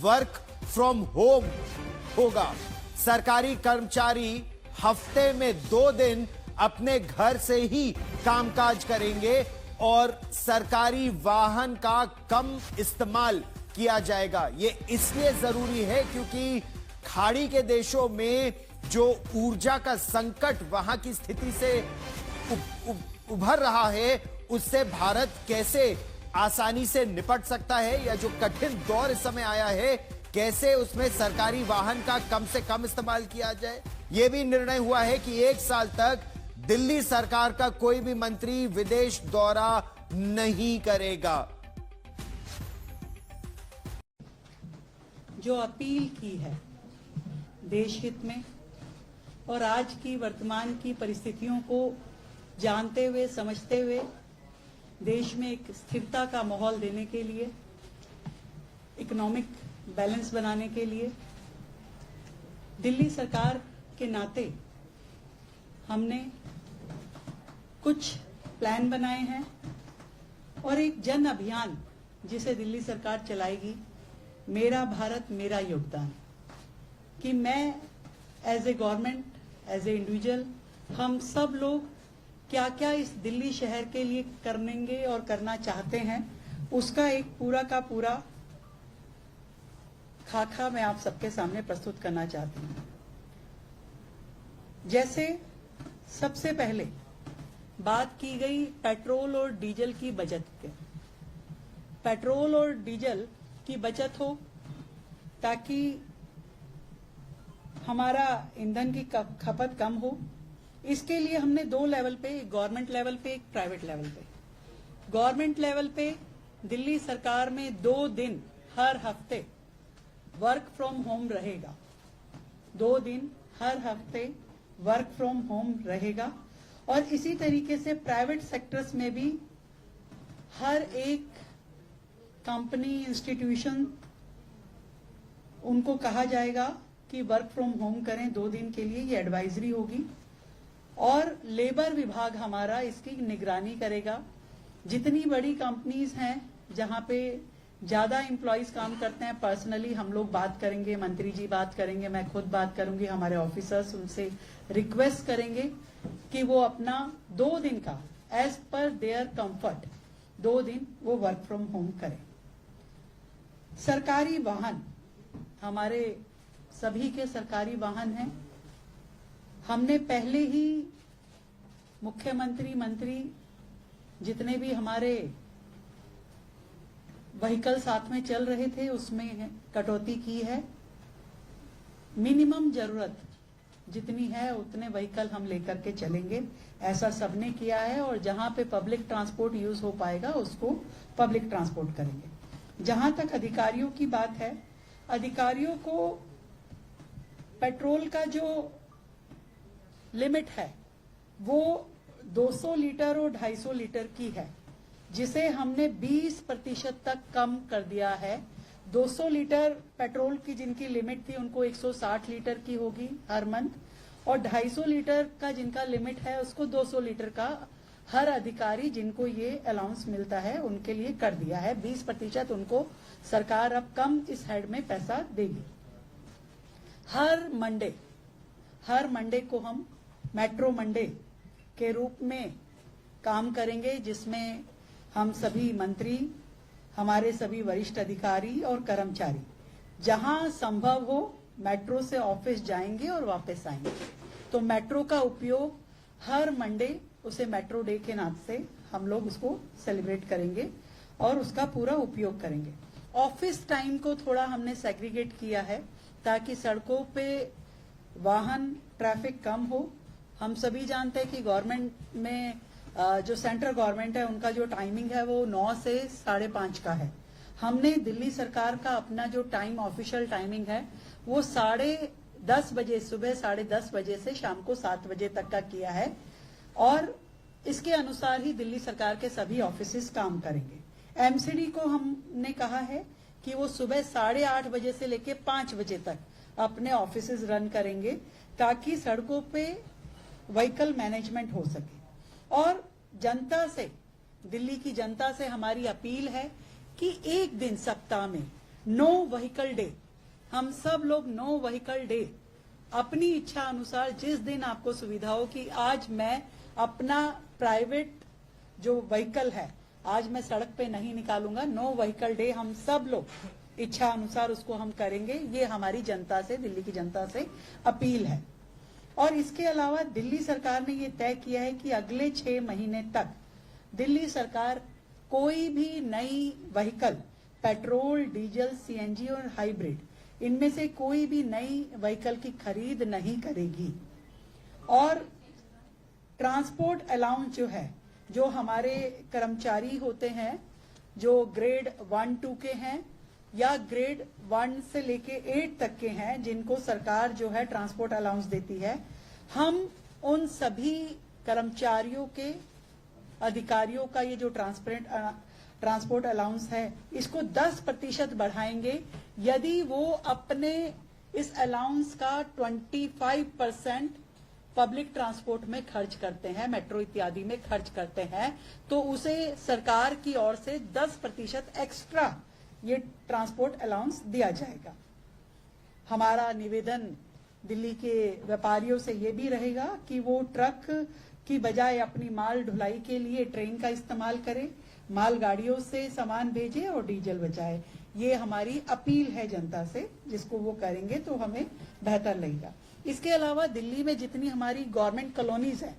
वर्क फ्रॉम होम होगा। सरकारी कर्मचारी हफ्ते में 2 दिन अपने घर से ही कामकाज करेंगे और सरकारी वाहन का कम इस्तेमाल किया जाएगा। ये इसलिए जरूरी है क्योंकि खाड़ी के देशों में जो ऊर्जा का संकट वहां की स्थिति से उभर रहा है, उससे भारत कैसे आसानी से निपट सकता है, या जो कठिन दौर इस समय आया है कैसे उसमें सरकारी वाहन का कम से कम इस्तेमाल किया जाए। यह भी निर्णय हुआ है कि 1 साल तक दिल्ली सरकार का कोई भी मंत्री विदेश दौरा नहीं करेगा। जो अपील की है देश हित में और आज की वर्तमान की परिस्थितियों को जानते हुए समझते हुए देश में एक स्थिरता का माहौल देने के लिए, इकोनॉमिक बैलेंस बनाने के लिए दिल्ली सरकार के नाते हमने कुछ प्लान बनाए हैं और एक जन अभियान जिसे दिल्ली सरकार चलाएगी, मेरा भारत मेरा योगदान, कि मैं as a government, as a individual, हम सब लोग क्या क्या इस दिल्ली शहर के लिए करेंगे और करना चाहते हैं, उसका एक पूरा का पूरा खाका मैं आप सबके सामने प्रस्तुत करना चाहती हूँ। जैसे सबसे पहले बात की गई पेट्रोल और डीजल की बचत के, पेट्रोल और डीजल की बचत हो ताकि हमारा ईंधन की खपत कम हो। इसके लिए हमने दो लेवल पे, एक गवर्नमेंट लेवल पे, एक प्राइवेट लेवल पे। गवर्नमेंट लेवल पे दिल्ली सरकार में 2 दिन हर हफ्ते वर्क फ्रॉम होम रहेगा, 2 दिन हर हफ्ते वर्क फ्रॉम होम रहेगा। और इसी तरीके से प्राइवेट सेक्टर्स में भी हर एक कंपनी, इंस्टीट्यूशन, उनको कहा जाएगा कि वर्क फ्रॉम होम करें 2 दिन के लिए, ये एडवाइजरी होगी। और लेबर विभाग हमारा इसकी निगरानी करेगा। जितनी बड़ी कंपनीज हैं जहां पे ज्यादा एम्प्लॉयज काम करते हैं, पर्सनली हम लोग बात करेंगे, मंत्री जी बात करेंगे, मैं खुद बात करूंगी, हमारे ऑफिसर्स उनसे रिक्वेस्ट करेंगे कि वो अपना 2 दिन का एज पर देयर कंफर्ट 2 दिन वो वर्क फ्रॉम होम करें। सरकारी वाहन, हमारे सभी के सरकारी वाहन हैं। हमने पहले ही मुख्यमंत्री, मंत्री, जितने भी हमारे व्हीकल साथ में चल रहे थे उसमें कटौती की है। मिनिमम जरूरत जितनी है उतने व्हीकल हम लेकर के चलेंगे, ऐसा सबने किया है। और जहां पे पब्लिक ट्रांसपोर्ट यूज हो पाएगा उसको पब्लिक ट्रांसपोर्ट करेंगे। जहां तक अधिकारियों की बात है, अधिकारियों को पेट्रोल का जो लिमिट है वो 200 लीटर और 250 लीटर की है, जिसे हमने 20% तक कम कर दिया है। 200 लीटर पेट्रोल की जिनकी लिमिट थी उनको 160 लीटर की होगी हर मंथ, और 250 लीटर का जिनका लिमिट है उसको 200 लीटर का हर अधिकारी जिनको ये अलाउंस मिलता है उनके लिए कर दिया है। 20% उनको सरकार अब कम इस हेड में पैसा देगी। हर मंडे को हम मेट्रो मंडे के रूप में काम करेंगे, जिसमें हम सभी मंत्री, हमारे सभी वरिष्ठ अधिकारी और कर्मचारी जहां संभव हो मेट्रो से ऑफिस जाएंगे और वापस आएंगे। तो मेट्रो का उपयोग हर मंडे, उसे मेट्रो डे के नाम से हम लोग उसको सेलिब्रेट करेंगे और उसका पूरा उपयोग करेंगे। ऑफिस टाइम को थोड़ा हमने सेग्रीगेट किया है ताकि सड़कों पे वाहन ट्रैफिक कम हो। हम सभी जानते हैं कि गवर्नमेंट में जो सेंट्रल गवर्नमेंट है उनका जो टाइमिंग है वो 9 से 5:30 का है। हमने दिल्ली सरकार का अपना जो टाइम, ऑफिशियल टाइमिंग है वो 10:30 बजे, सुबह 10:30 बजे से शाम को 7 बजे तक का किया है। और इसके अनुसार ही दिल्ली सरकार के सभी ऑफिसेस काम करेंगे। एमसीडी को हमने कहा है कि वो सुबह 8:30 बजे से लेके 5 बजे तक अपने ऑफिसेस रन करेंगे ताकि सड़कों पे व्हीकल मैनेजमेंट हो सके। और जनता से, दिल्ली की जनता से हमारी अपील है कि एक दिन सप्ताह में नो व्हीकल डे, हम सब लोग नो व्हीकल डे अपनी इच्छा अनुसार जिस दिन आपको सुविधा हो कि आज मैं अपना प्राइवेट जो व्हीकल है आज मैं सड़क पे नहीं निकालूंगा, नो व्हीकल डे हम सब लोग इच्छा अनुसार उसको हम करेंगे। ये हमारी जनता से, दिल्ली की जनता से अपील है। और इसके अलावा दिल्ली सरकार ने ये तय किया है कि अगले 6 महीने तक दिल्ली सरकार कोई भी नई व्हीकल, पेट्रोल, डीजल, सीएनजी और हाइब्रिड, इनमें से कोई भी नई व्हीकल की खरीद नहीं करेगी। और ट्रांसपोर्ट अलाउंस जो है, जो हमारे कर्मचारी होते हैं जो ग्रेड 1-2 के हैं या ग्रेड 1 से लेके 8 तक के हैं, जिनको सरकार जो है ट्रांसपोर्ट अलाउंस देती है, हम उन सभी कर्मचारियों के, अधिकारियों का ये जो ट्रांसपोर्ट अलाउंस है इसको 10% बढ़ाएंगे यदि वो अपने इस अलाउंस का 25% पब्लिक ट्रांसपोर्ट में खर्च करते हैं, मेट्रो इत्यादि में खर्च करते हैं, तो उसे सरकार की ओर से 10% एक्स्ट्रा ये ट्रांसपोर्ट अलाउंस दिया जाएगा। हमारा निवेदन दिल्ली के व्यापारियों से ये भी रहेगा कि वो ट्रक की बजाय अपनी माल ढुलाई के लिए ट्रेन का इस्तेमाल करें, मालगाड़ियों से सामान भेजे और डीजल बचाए। ये हमारी अपील है जनता से, जिसको वो करेंगे तो हमें बेहतर लगेगा। इसके अलावा दिल्ली में जितनी हमारी गवर्नमेंट कॉलोनीज हैं,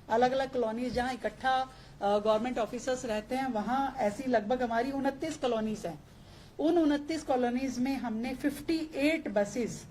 अलग अलग कॉलोनीज जहां इकट्ठा गवर्नमेंट ऑफिसर्स रहते हैं, वहां ऐसी लगभग हमारी 29 कॉलोनीज हैं। उन 29 कॉलोनीज में हमने 58 बसेस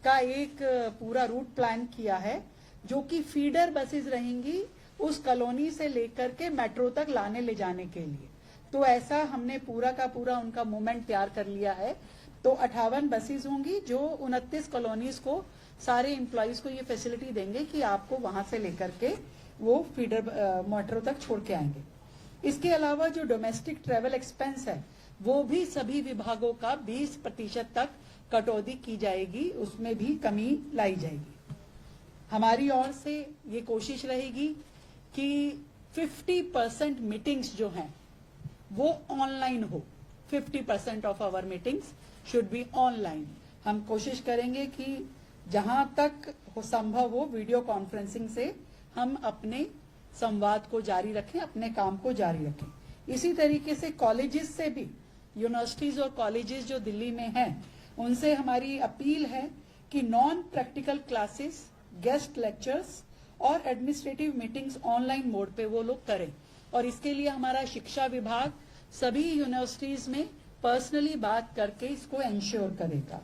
का एक पूरा रूट प्लान किया है, जो कि फीडर बसेस रहेंगी उस कॉलोनी से लेकर के मेट्रो तक लाने ले जाने के लिए। तो ऐसा हमने पूरा का पूरा उनका मूवमेंट तैयार कर लिया है। तो 58 बसेस होंगी जो 29 कॉलोनीज को, सारे एम्प्लॉइज को ये फैसिलिटी देंगे कि आपको वहां से लेकर के वो फीडर मेट्रो तक छोड़ के आएंगे। इसके अलावा जो डोमेस्टिक ट्रेवल एक्सपेंस है, वो भी सभी विभागों का 20% तक कटौती की जाएगी, उसमें भी कमी लाई जाएगी। हमारी ओर से ये कोशिश रहेगी कि 50% मीटिंग्स जो हैं वो ऑनलाइन हो। 50% of our meetings should be online. हम कोशिश करेंगे कि जहां तक हो संभव हो वीडियो कॉन्फ्रेंसिंग से हम अपने संवाद को जारी रखें, अपने काम को जारी रखें। इसी तरीके से कॉलेजेस से भी, यूनिवर्सिटीज और कॉलेजेस जो दिल्ली में हैं, उनसे हमारी अपील है कि non practical classes, guest lectures और एडमिनिस्ट्रेटिव मीटिंग्स ऑनलाइन मोड पे वो लोग करें। और इसके लिए हमारा शिक्षा विभाग सभी यूनिवर्सिटीज में पर्सनली बात करके इसको एंश्योर करेगा।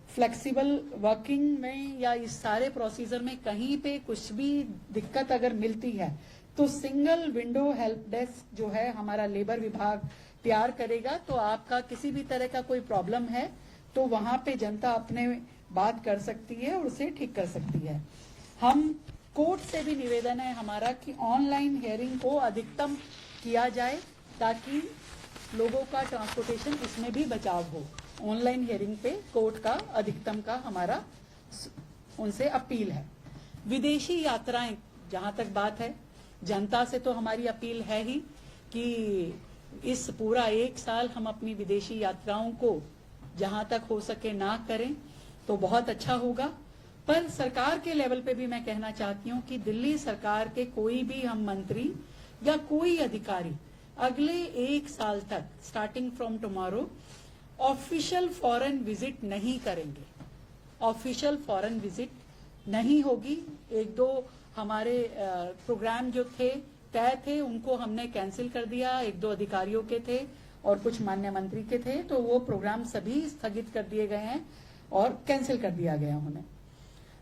फ्लेक्सिबल वर्किंग में या इस सारे प्रोसीजर में कहीं पे कुछ भी दिक्कत अगर मिलती है तो सिंगल विंडो हेल्प डेस्क जो है हमारा लेबर विभाग तैयार करेगा। तो आपका किसी भी तरह का कोई प्रॉब्लम है तो वहां पे जनता अपने बात कर सकती है और उसे ठीक कर सकती है। हम कोर्ट से भी निवेदन है हमारा कि ऑनलाइन हियरिंग को अधिकतम किया जाए ताकि लोगों का ट्रांसपोर्टेशन इसमें भी बचाव हो। ऑनलाइन हियरिंग पे कोर्ट का अधिकतम का हमारा उनसे अपील है। विदेशी यात्राएं जहां तक बात है, जनता से तो हमारी अपील है ही कि इस पूरा 1 साल हम अपनी विदेशी यात्राओं को जहां तक हो सके ना करें तो बहुत अच्छा होगा। पर सरकार के लेवल पे भी मैं कहना चाहती हूं कि दिल्ली सरकार के कोई भी हम मंत्री या कोई अधिकारी अगले 1 साल तक starting from tomorrow official foreign visit नहीं करेंगे। ऑफिशियल फॉरेन विजिट नहीं होगी। 1-2 हमारे प्रोग्राम जो थे तय थे उनको हमने कैंसिल कर दिया। 1-2 अधिकारियों के थे और कुछ माननीय मंत्री के थे, तो वो प्रोग्राम सभी स्थगित कर दिए गए हैं और कैंसिल कर दिया गया उन्हें।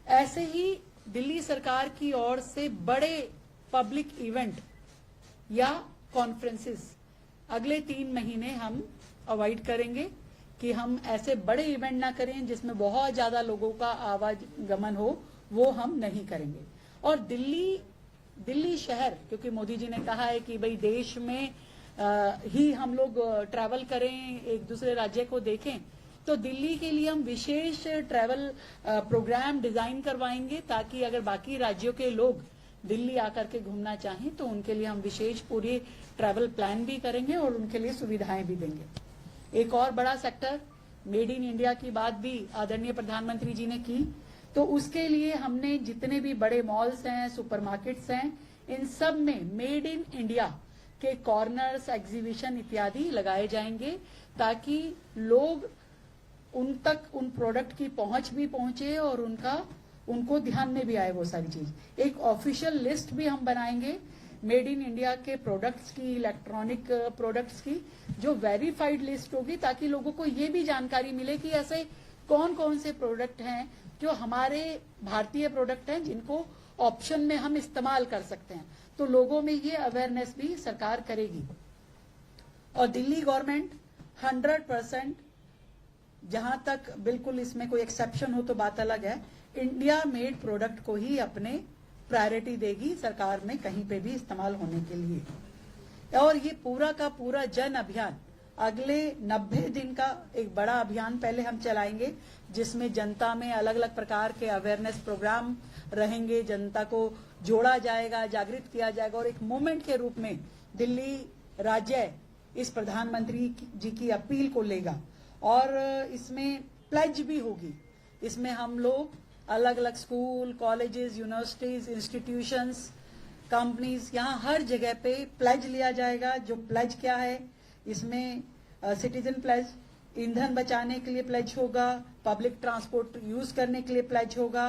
ऐसे ही दिल्ली सरकार की ओर से बड़े पब्लिक इवेंट या कॉन्फ्रेंसेस अगले 3 महीने हम अवॉइड करेंगे कि हम ऐसे बड़े इवेंट ना करें जिसमें बहुत ज्यादा लोगों का आवागमन हो, वो हम नहीं करेंगे। और दिल्ली शहर, क्योंकि मोदी जी ने कहा है कि भाई देश में ही हम लोग ट्रैवल करें, एक दूसरे राज्य को देखें, तो दिल्ली के लिए हम विशेष ट्रैवल प्रोग्राम डिजाइन करवाएंगे ताकि अगर बाकी राज्यों के लोग दिल्ली आकर के घूमना चाहें तो उनके लिए हम विशेष पूरी ट्रैवल प्लान भी करेंगे और उनके लिए सुविधाएं भी देंगे। एक और बड़ा सेक्टर मेड इन इंडिया की बात भी आदरणीय प्रधानमंत्री जी ने की, तो उसके लिए हमने जितने भी बड़े मॉल्स हैं, सुपरमार्केट्स हैं, इन सब में मेड इन इंडिया के कॉर्नर्स, एग्जीबिशन इत्यादि लगाए जाएंगे ताकि लोग उन तक उन प्रोडक्ट की पहुंच भी पहुंचे और उनको ध्यान में भी आए वो सारी चीज। एक ऑफिशियल लिस्ट भी हम बनाएंगे मेड इन इंडिया के प्रोडक्ट्स की, इलेक्ट्रॉनिक प्रोडक्ट्स की, जो वेरीफाइड लिस्ट होगी ताकि लोगों को ये भी जानकारी मिले कि ऐसे कौन कौन से प्रोडक्ट हैं जो हमारे भारतीय प्रोडक्ट हैं जिनको ऑप्शन में हम इस्तेमाल कर सकते हैं। तो लोगों में ये अवेयरनेस भी सरकार करेगी। और दिल्ली गवर्नमेंट 100%, जहां तक बिल्कुल इसमें कोई एक्सेप्शन हो तो बात अलग है, इंडिया मेड प्रोडक्ट को ही अपने प्रायोरिटी देगी सरकार में कहीं पे भी इस्तेमाल होने के लिए। और ये पूरा का पूरा जन अभियान अगले 90 दिन का एक बड़ा अभियान पहले हम चलाएंगे, जिसमें जनता में अलग अलग प्रकार के अवेयरनेस प्रोग्राम रहेंगे, जनता को जोड़ा जाएगा, जागृत किया जाएगा और एक मूवमेंट के रूप में दिल्ली राज्य इस प्रधानमंत्री जी की अपील को लेगा। और इसमें प्लेज भी होगी। इसमें हम लोग अलग अलग school, colleges, universities, institutions, companies, यहाँ हर जगह पे प्लेज लिया जाएगा। जो प्लेज क्या है, इसमें सिटीजन प्लेज, ईंधन बचाने के लिए प्लेज होगा, पब्लिक ट्रांसपोर्ट यूज करने के लिए प्लेज होगा,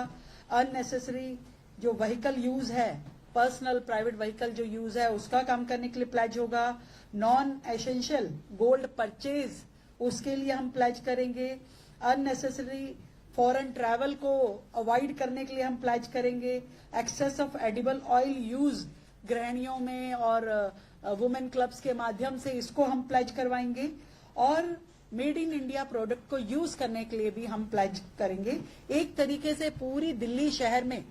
अननेसेसरी जो व्हीकल यूज है, पर्सनल प्राइवेट व्हीकल जो यूज है उसका कम करने के लिए प्लेज होगा, नॉन एसेंशियल गोल्ड परचेज उसके लिए हम प्लेज करेंगे, अननेसेसरी फॉरेन ट्रैवल को अवॉइड करने के लिए हम प्लेज करेंगे, excess of edible oil use गृहिणियों में और वुमेन क्लब्स के माध्यम से इसको हम प्लेज करवाएंगे और मेड इन इंडिया प्रोडक्ट को यूज करने के लिए भी हम प्लेज करेंगे। एक तरीके से पूरी दिल्ली शहर में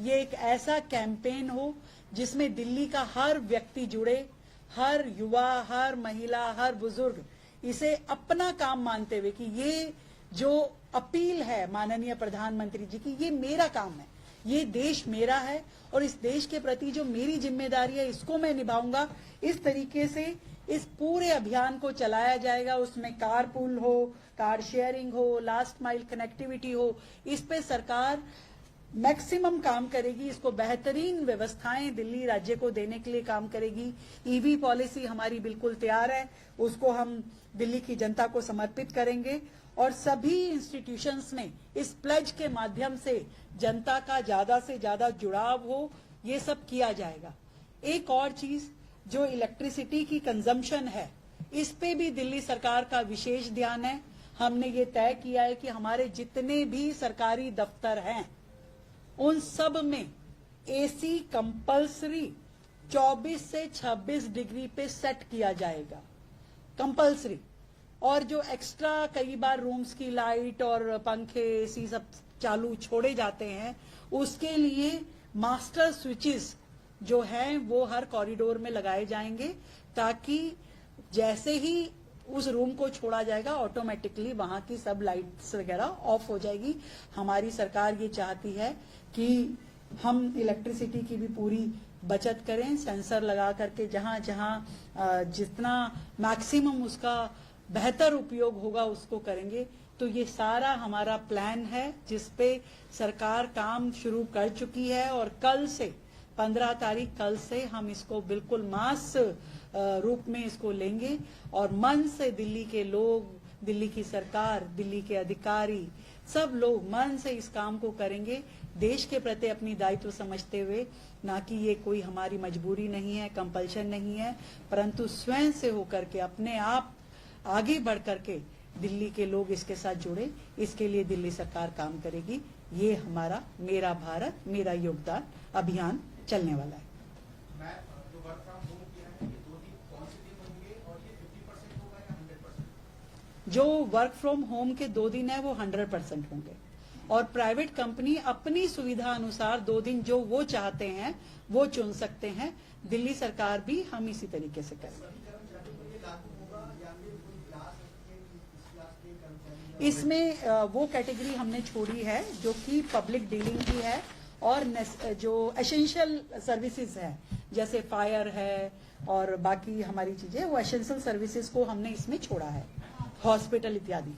ये एक ऐसा कैंपेन हो जिसमें दिल्ली का हर व्यक्ति जुड़े, हर युवा, हर महिला, हर बुजुर्ग इसे अपना काम मानते हुए कि ये जो अपील है माननीय प्रधानमंत्री जी की, ये मेरा काम है, ये देश मेरा है और इस देश के प्रति जो मेरी जिम्मेदारी है इसको मैं निभाऊंगा। इस तरीके से इस पूरे अभियान को चलाया जाएगा। उसमें कारपूल हो, कार शेयरिंग हो, लास्ट माइल कनेक्टिविटी हो, इस पे सरकार मैक्सिमम काम करेगी। इसको बेहतरीन व्यवस्थाएं दिल्ली राज्य को देने के लिए काम करेगी। ईवी पॉलिसी हमारी बिल्कुल तैयार है, उसको हम दिल्ली की जनता को समर्पित करेंगे और सभी इंस्टीट्यूशंस में इस प्लेज के माध्यम से जनता का ज्यादा से ज्यादा जुड़ाव हो, ये सब किया जाएगा। एक और चीज, जो इलेक्ट्रिसिटी की कंजम्पशन है, इस पे भी दिल्ली सरकार का विशेष ध्यान है। हमने ये तय किया है कि हमारे जितने भी सरकारी दफ्तर हैं उन सब में एसी कंपल्सरी 24 से 26 डिग्री पे सेट किया जाएगा, कंपल्सरी। और जो एक्स्ट्रा कई बार रूम्स की लाइट और पंखे, एसी सब चालू छोड़े जाते हैं, उसके लिए मास्टर स्विचेस जो हैं वो हर कॉरिडोर में लगाए जाएंगे, ताकि जैसे ही उस रूम को छोड़ा जाएगा ऑटोमेटिकली वहां की सब लाइट्स वगैरह ऑफ हो जाएगी। हमारी सरकार ये चाहती है कि हम इलेक्ट्रिसिटी की भी पूरी बचत करें, सेंसर लगा करके जहां जहां जितना मैक्सिमम उसका बेहतर उपयोग होगा उसको करेंगे। तो ये सारा हमारा प्लान है जिसपे सरकार काम शुरू कर चुकी है और कल से 15 तारीख कल से हम इसको बिल्कुल मास रूप में इसको लेंगे और मन से दिल्ली के लोग, दिल्ली की सरकार, दिल्ली के अधिकारी सब लोग मन से इस काम को करेंगे, देश के प्रति अपनी दायित्व समझते हुए। ना कि ये कोई हमारी मजबूरी नहीं है, कंपल्शन नहीं है, परंतु स्वयं से होकर के अपने आप आगे बढ़ करके दिल्ली के लोग इसके साथ जुड़े, इसके लिए दिल्ली सरकार काम करेगी। ये हमारा मेरा भारत मेरा योगदान अभियान चलने वाला है। मैं जो वर्क फ्रॉम होम किया है, ये 2 दिन कौन से दिन होंगे और ये 50% होगा या 100%? जो वर्क फ्रॉम होम के 2 दिन है वो 100% होंगे और प्राइवेट कंपनी अपनी सुविधा अनुसार 2 दिन जो वो चाहते हैं वो चुन सकते हैं। दिल्ली सरकार भी हम इसी तरीके से करेंगे। इसमें वो कैटेगरी हमने छोड़ी है जो कि पब्लिक डीलिंग की है और जो एसेंशियल सर्विसेज है जैसे फायर है और बाकी हमारी चीजें, वो एसेंशियल सर्विसेज को हमने इसमें छोड़ा है, हॉस्पिटल इत्यादि।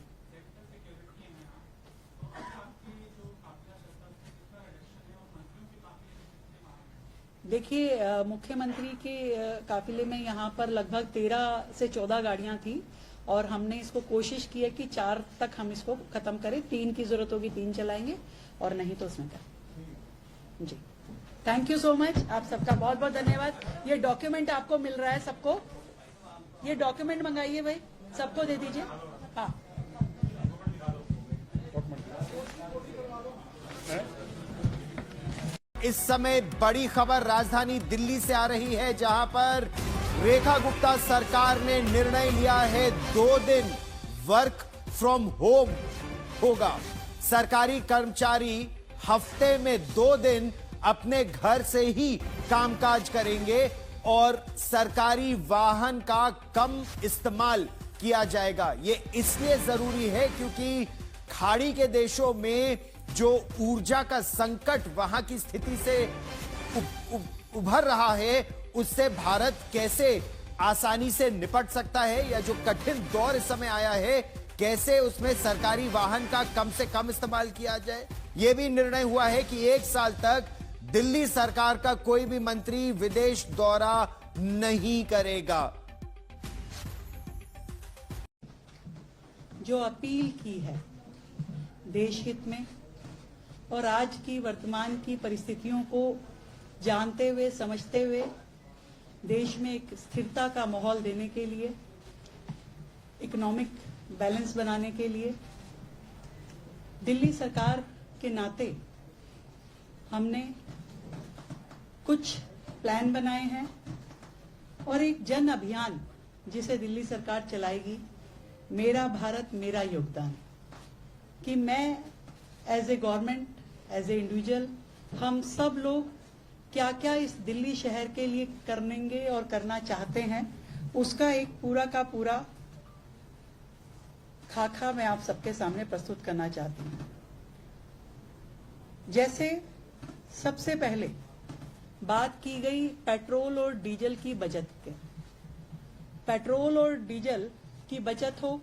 देखिए, मुख्यमंत्री के काफिले में यहाँ पर लगभग 13 से 14 गाड़ियां थी और हमने इसको कोशिश की है कि 4 तक हम इसको खत्म करें। 3 की जरूरत होगी 3 चलाएंगे और नहीं तो उसमें क्या। जी, थैंक यू सो मच, आप सबका बहुत बहुत धन्यवाद। ये डॉक्यूमेंट आपको मिल रहा है सबको, ये डॉक्यूमेंट मंगाइए भाई, सबको दे दीजिए। हाँ, इस समय बड़ी खबर राजधानी दिल्ली से आ रही है, जहां पर रेखा गुप्ता सरकार ने निर्णय लिया है 2 दिन वर्क फ्रॉम होम होगा। सरकारी कर्मचारी हफ्ते में 2 दिन अपने घर से ही कामकाज करेंगे और सरकारी वाहन का कम इस्तेमाल किया जाएगा। ये इसलिए जरूरी है क्योंकि खाड़ी के देशों में जो ऊर्जा का संकट वहां की स्थिति से उभर रहा है, उससे भारत कैसे आसानी से निपट सकता है, या जो कठिन दौर इस समय आया है कैसे उसमें सरकारी वाहन का कम से कम इस्तेमाल किया जाए। यह भी निर्णय हुआ है कि 1 साल तक दिल्ली सरकार का कोई भी मंत्री विदेश दौरा नहीं करेगा। जो अपील की है देश हित में और आज की वर्तमान की परिस्थितियों को जानते हुए समझते हुए देश में एक स्थिरता का माहौल देने के लिए, इकोनॉमिक बैलेंस बनाने के लिए दिल्ली सरकार के नाते हमने कुछ प्लान बनाए हैं और एक जन अभियान जिसे दिल्ली सरकार चलाएगी, मेरा भारत मेरा योगदान, कि मैं as a government, as a individual, हम सब लोग क्या क्या इस दिल्ली शहर के लिए करेंगे और करना चाहते हैं, उसका एक पूरा का पूरा खाका मैं आप सबके सामने प्रस्तुत करना चाहती हूँ। जैसे सबसे पहले बात की गई पेट्रोल और डीजल की बचत के, पेट्रोल और डीजल की बचत हो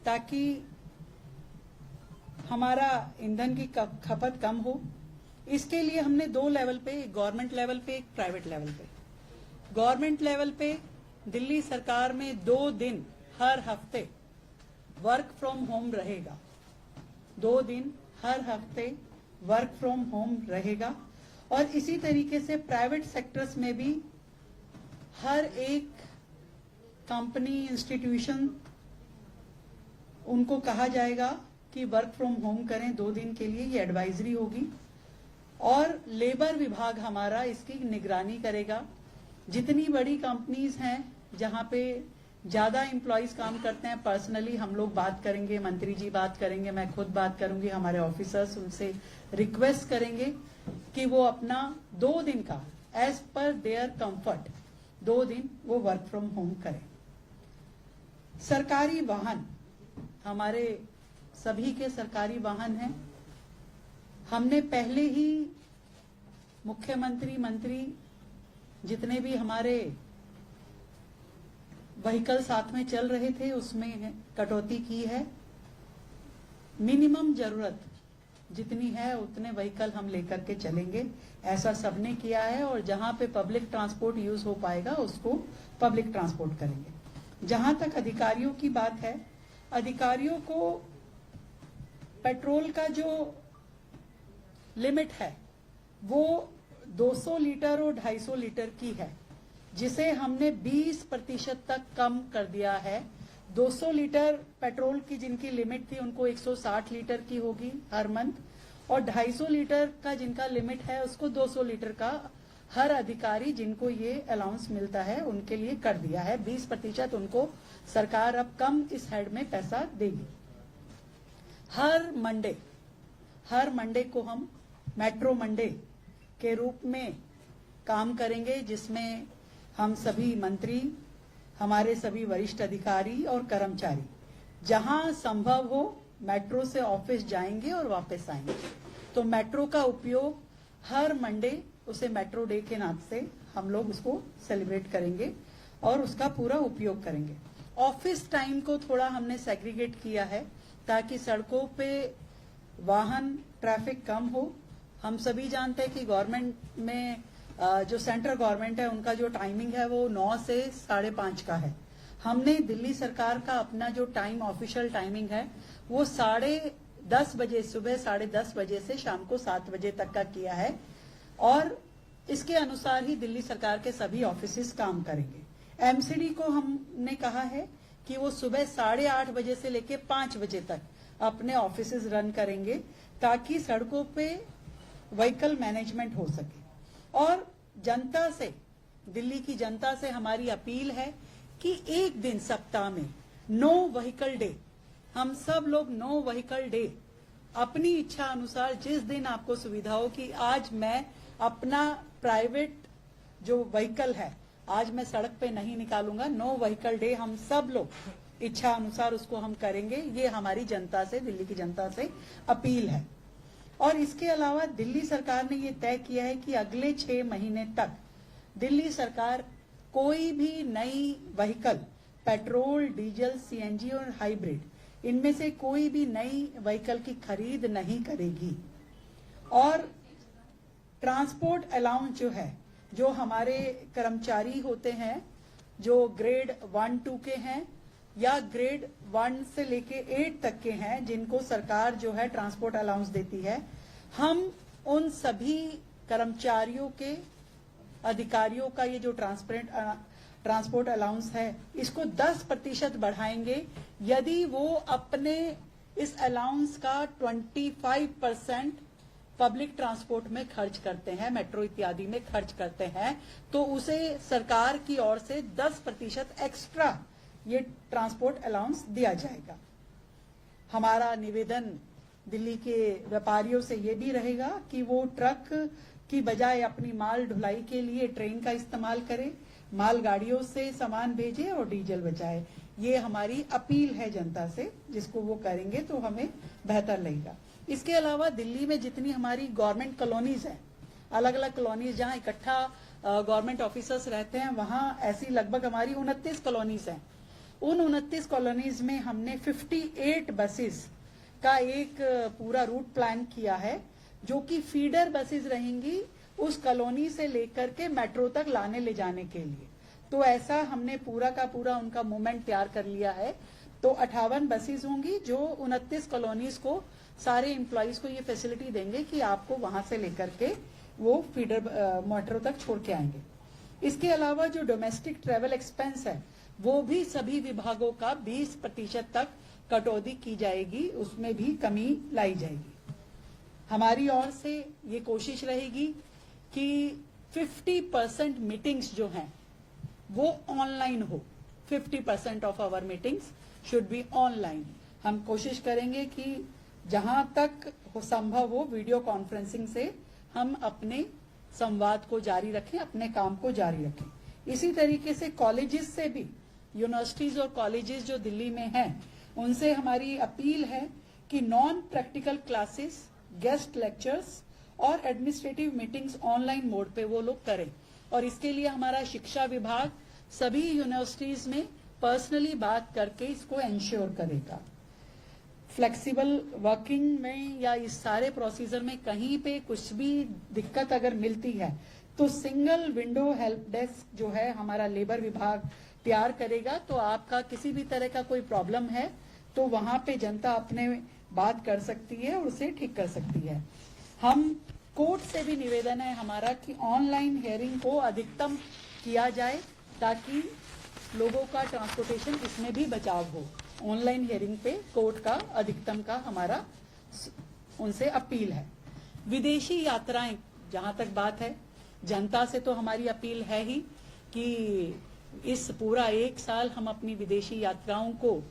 ताकि हमारा ईंधन की खपत कम हो। इसके लिए हमने 2 लेवल पे, एक गवर्नमेंट लेवल पे, एक प्राइवेट लेवल पे। गवर्नमेंट लेवल पे दिल्ली सरकार में 2 दिन हर हफ्ते वर्क फ्रॉम होम रहेगा, 2 दिन हर हफ्ते वर्क फ्रॉम होम रहेगा। और इसी तरीके से प्राइवेट सेक्टर्स में भी हर एक कंपनी, इंस्टीट्यूशन, उनको कहा जाएगा कि वर्क फ्रॉम होम करें 2 दिन के लिए, ये एडवाइजरी होगी। और लेबर विभाग हमारा इसकी निगरानी करेगा। जितनी बड़ी कंपनीज हैं जहां पे ज्यादा एम्प्लॉयज काम करते हैं, पर्सनली हम लोग बात करेंगे, मंत्री जी बात करेंगे, मैं खुद बात करूंगी, हमारे ऑफिसर्स, उनसे रिक्वेस्ट करेंगे कि वो अपना 2 दिन का एज पर देयर कंफर्ट 2 दिन वो वर्क फ्रॉम होम करें। सरकारी वाहन, हमारे सभी के सरकारी वाहन हैं। हमने पहले ही मुख्यमंत्री, मंत्री, जितने भी हमारे व्हीकल साथ में चल रहे थे उसमें कटौती की है। मिनिमम जरूरत जितनी है उतने व्हीकल हम लेकर के चलेंगे, ऐसा सबने किया है। और जहां पे पब्लिक ट्रांसपोर्ट यूज हो पाएगा उसको पब्लिक ट्रांसपोर्ट करेंगे। जहां तक अधिकारियों की बात है, अधिकारियों को पेट्रोल का जो लिमिट है वो 200 लीटर और 250 लीटर की है, जिसे हमने 20% तक कम कर दिया है। 200 लीटर पेट्रोल की जिनकी लिमिट थी उनको 160 लीटर की होगी हर मंथ, और 250 लीटर का जिनका लिमिट है उसको 200 लीटर का हर अधिकारी जिनको ये अलाउंस मिलता है उनके लिए कर दिया है। 20% उनको सरकार अब कम इस हेड में पैसा देगी। हर मंडे को हम मेट्रो मंडे के रूप में काम करेंगे, जिसमें हम सभी मंत्री, हमारे सभी वरिष्ठ अधिकारी और कर्मचारी जहां संभव हो मेट्रो से ऑफिस जाएंगे और वापस आएंगे। तो मेट्रो का उपयोग हर मंडे, उसे मेट्रो डे के नाम से हम लोग उसको सेलिब्रेट करेंगे और उसका पूरा उपयोग करेंगे। ऑफिस टाइम को थोड़ा हमने सेग्रीगेट किया है ताकि सड़कों पे वाहन ट्रैफिक कम हो। हम सभी जानते हैं कि गवर्नमेंट में जो सेंट्रल गवर्नमेंट है उनका जो टाइमिंग है वो 9 से 5:30 का है। हमने दिल्ली सरकार का अपना जो टाइम, ऑफिशियल टाइमिंग है वो 10:30 बजे, सुबह 10:30 बजे से शाम को 7 बजे तक का किया है। और इसके अनुसार ही दिल्ली सरकार के सभी ऑफिसेस काम करेंगे। एमसीडी को हमने कहा है कि वो सुबह 8:30 बजे से लेके 5 बजे तक अपने ऑफिसेस रन करेंगे ताकि सड़कों पे व्हीकल मैनेजमेंट हो सके। और जनता से, दिल्ली की जनता से हमारी अपील है कि एक दिन सप्ताह में नो व्हीकल डे, हम सब लोग नो व्हीकल डे अपनी इच्छा अनुसार जिस दिन आपको सुविधा हो कि आज मैं अपना प्राइवेट जो व्हीकल है आज मैं सड़क पे नहीं निकालूंगा, नो व्हीकल डे हम सब लोग इच्छा अनुसार उसको हम करेंगे। ये हमारी जनता से, दिल्ली की जनता से अपील है। और इसके अलावा दिल्ली सरकार ने ये तय किया है कि अगले 6 महीने तक दिल्ली सरकार कोई भी नई व्हीकल, पेट्रोल, डीजल, सीएनजी और हाइब्रिड, इनमें से कोई भी नई व्हीकल की खरीद नहीं करेगी। और ट्रांसपोर्ट अलाउंस जो है, जो हमारे कर्मचारी होते हैं जो ग्रेड 1-2 के हैं या ग्रेड 1 से लेके 8 तक के हैं, जिनको सरकार जो है ट्रांसपोर्ट अलाउंस देती है, हम उन सभी कर्मचारियों के, अधिकारियों का ये जो ट्रांसपोर्ट अलाउंस है, इसको 10% बढ़ाएंगे यदि वो अपने इस अलाउंस का 25% पब्लिक ट्रांसपोर्ट में खर्च करते हैं, मेट्रो इत्यादि में खर्च करते हैं, तो उसे सरकार की ओर से 10% एक्स्ट्रा ये ट्रांसपोर्ट अलाउंस दिया जाएगा। हमारा निवेदन दिल्ली के व्यापारियों से ये भी रहेगा कि वो ट्रक की बजाय अपनी माल ढुलाई के लिए ट्रेन का इस्तेमाल करें, मालगाड़ियों से सामान भेजे और डीजल बचाए। ये हमारी अपील है जनता से, जिसको वो करेंगे तो हमें बेहतर लगेगा। इसके अलावा दिल्ली में जितनी हमारी गवर्नमेंट कॉलोनीज हैं, अलग अलग कॉलोनीज जहां इकट्ठा गवर्नमेंट ऑफिसर्स रहते हैं, वहां ऐसी लगभग हमारी 29 कॉलोनीज हैं। उन 29 कॉलोनीज में हमने 58 बसेस का एक पूरा रूट प्लान किया है, जो कि फीडर बसेस रहेंगी उस कॉलोनी से लेकर के मेट्रो तक लाने ले जाने के लिए। तो ऐसा हमने पूरा का पूरा उनका मूवमेंट तैयार कर लिया है। तो 58 बसेस होंगी जो 29 कॉलोनीज को, सारे एम्प्लॉइज को ये फैसिलिटी देंगे कि आपको वहां से लेकर के वो फीडर मेट्रो तक छोड़ के आएंगे। इसके अलावा जो डोमेस्टिक ट्रेवल एक्सपेंस है, वो भी सभी विभागों का 20% तक कटौती की जाएगी, उसमें भी कमी लाई जाएगी। हमारी ओर से ये कोशिश रहेगी कि 50% मीटिंग्स जो हैं वो ऑनलाइन हो। 50% of our meetings should be online. हम कोशिश करेंगे कि जहां तक संभव हो वीडियो कॉन्फ्रेंसिंग से हम अपने संवाद को जारी रखें, अपने काम को जारी रखें। इसी तरीके से कॉलेजेस से भी, यूनिवर्सिटीज और कॉलेजेस जो दिल्ली में हैं, उनसे हमारी अपील है कि non practical classes, guest lectures और एडमिनिस्ट्रेटिव मीटिंग्स ऑनलाइन मोड पे वो लोग करें। और इसके लिए हमारा शिक्षा विभाग सभी यूनिवर्सिटीज में पर्सनली बात करके इसको एंश्योर करेगा। फ्लेक्सिबल वर्किंग में या इस सारे प्रोसीजर में कहीं पे कुछ भी दिक्कत अगर मिलती है तो सिंगल विंडो हेल्प डेस्क जो है हमारा लेबर विभाग तैयार करेगा। तो आपका किसी भी तरह का कोई प्रॉब्लम है तो वहां पे जनता अपने बात कर सकती है और उसे ठीक कर सकती है। हम कोर्ट से भी निवेदन है हमारा कि ऑनलाइन हियरिंग को अधिकतम किया जाए ताकि लोगों का ट्रांसपोर्टेशन इसमें भी बचाव हो। ऑनलाइन हियरिंग पे कोर्ट का अधिकतम का हमारा उनसे अपील है। विदेशी यात्राएं जहां तक बात है, जनता से तो हमारी अपील है ही कि इस पूरा 1 साल हम अपनी विदेशी यात्राओं को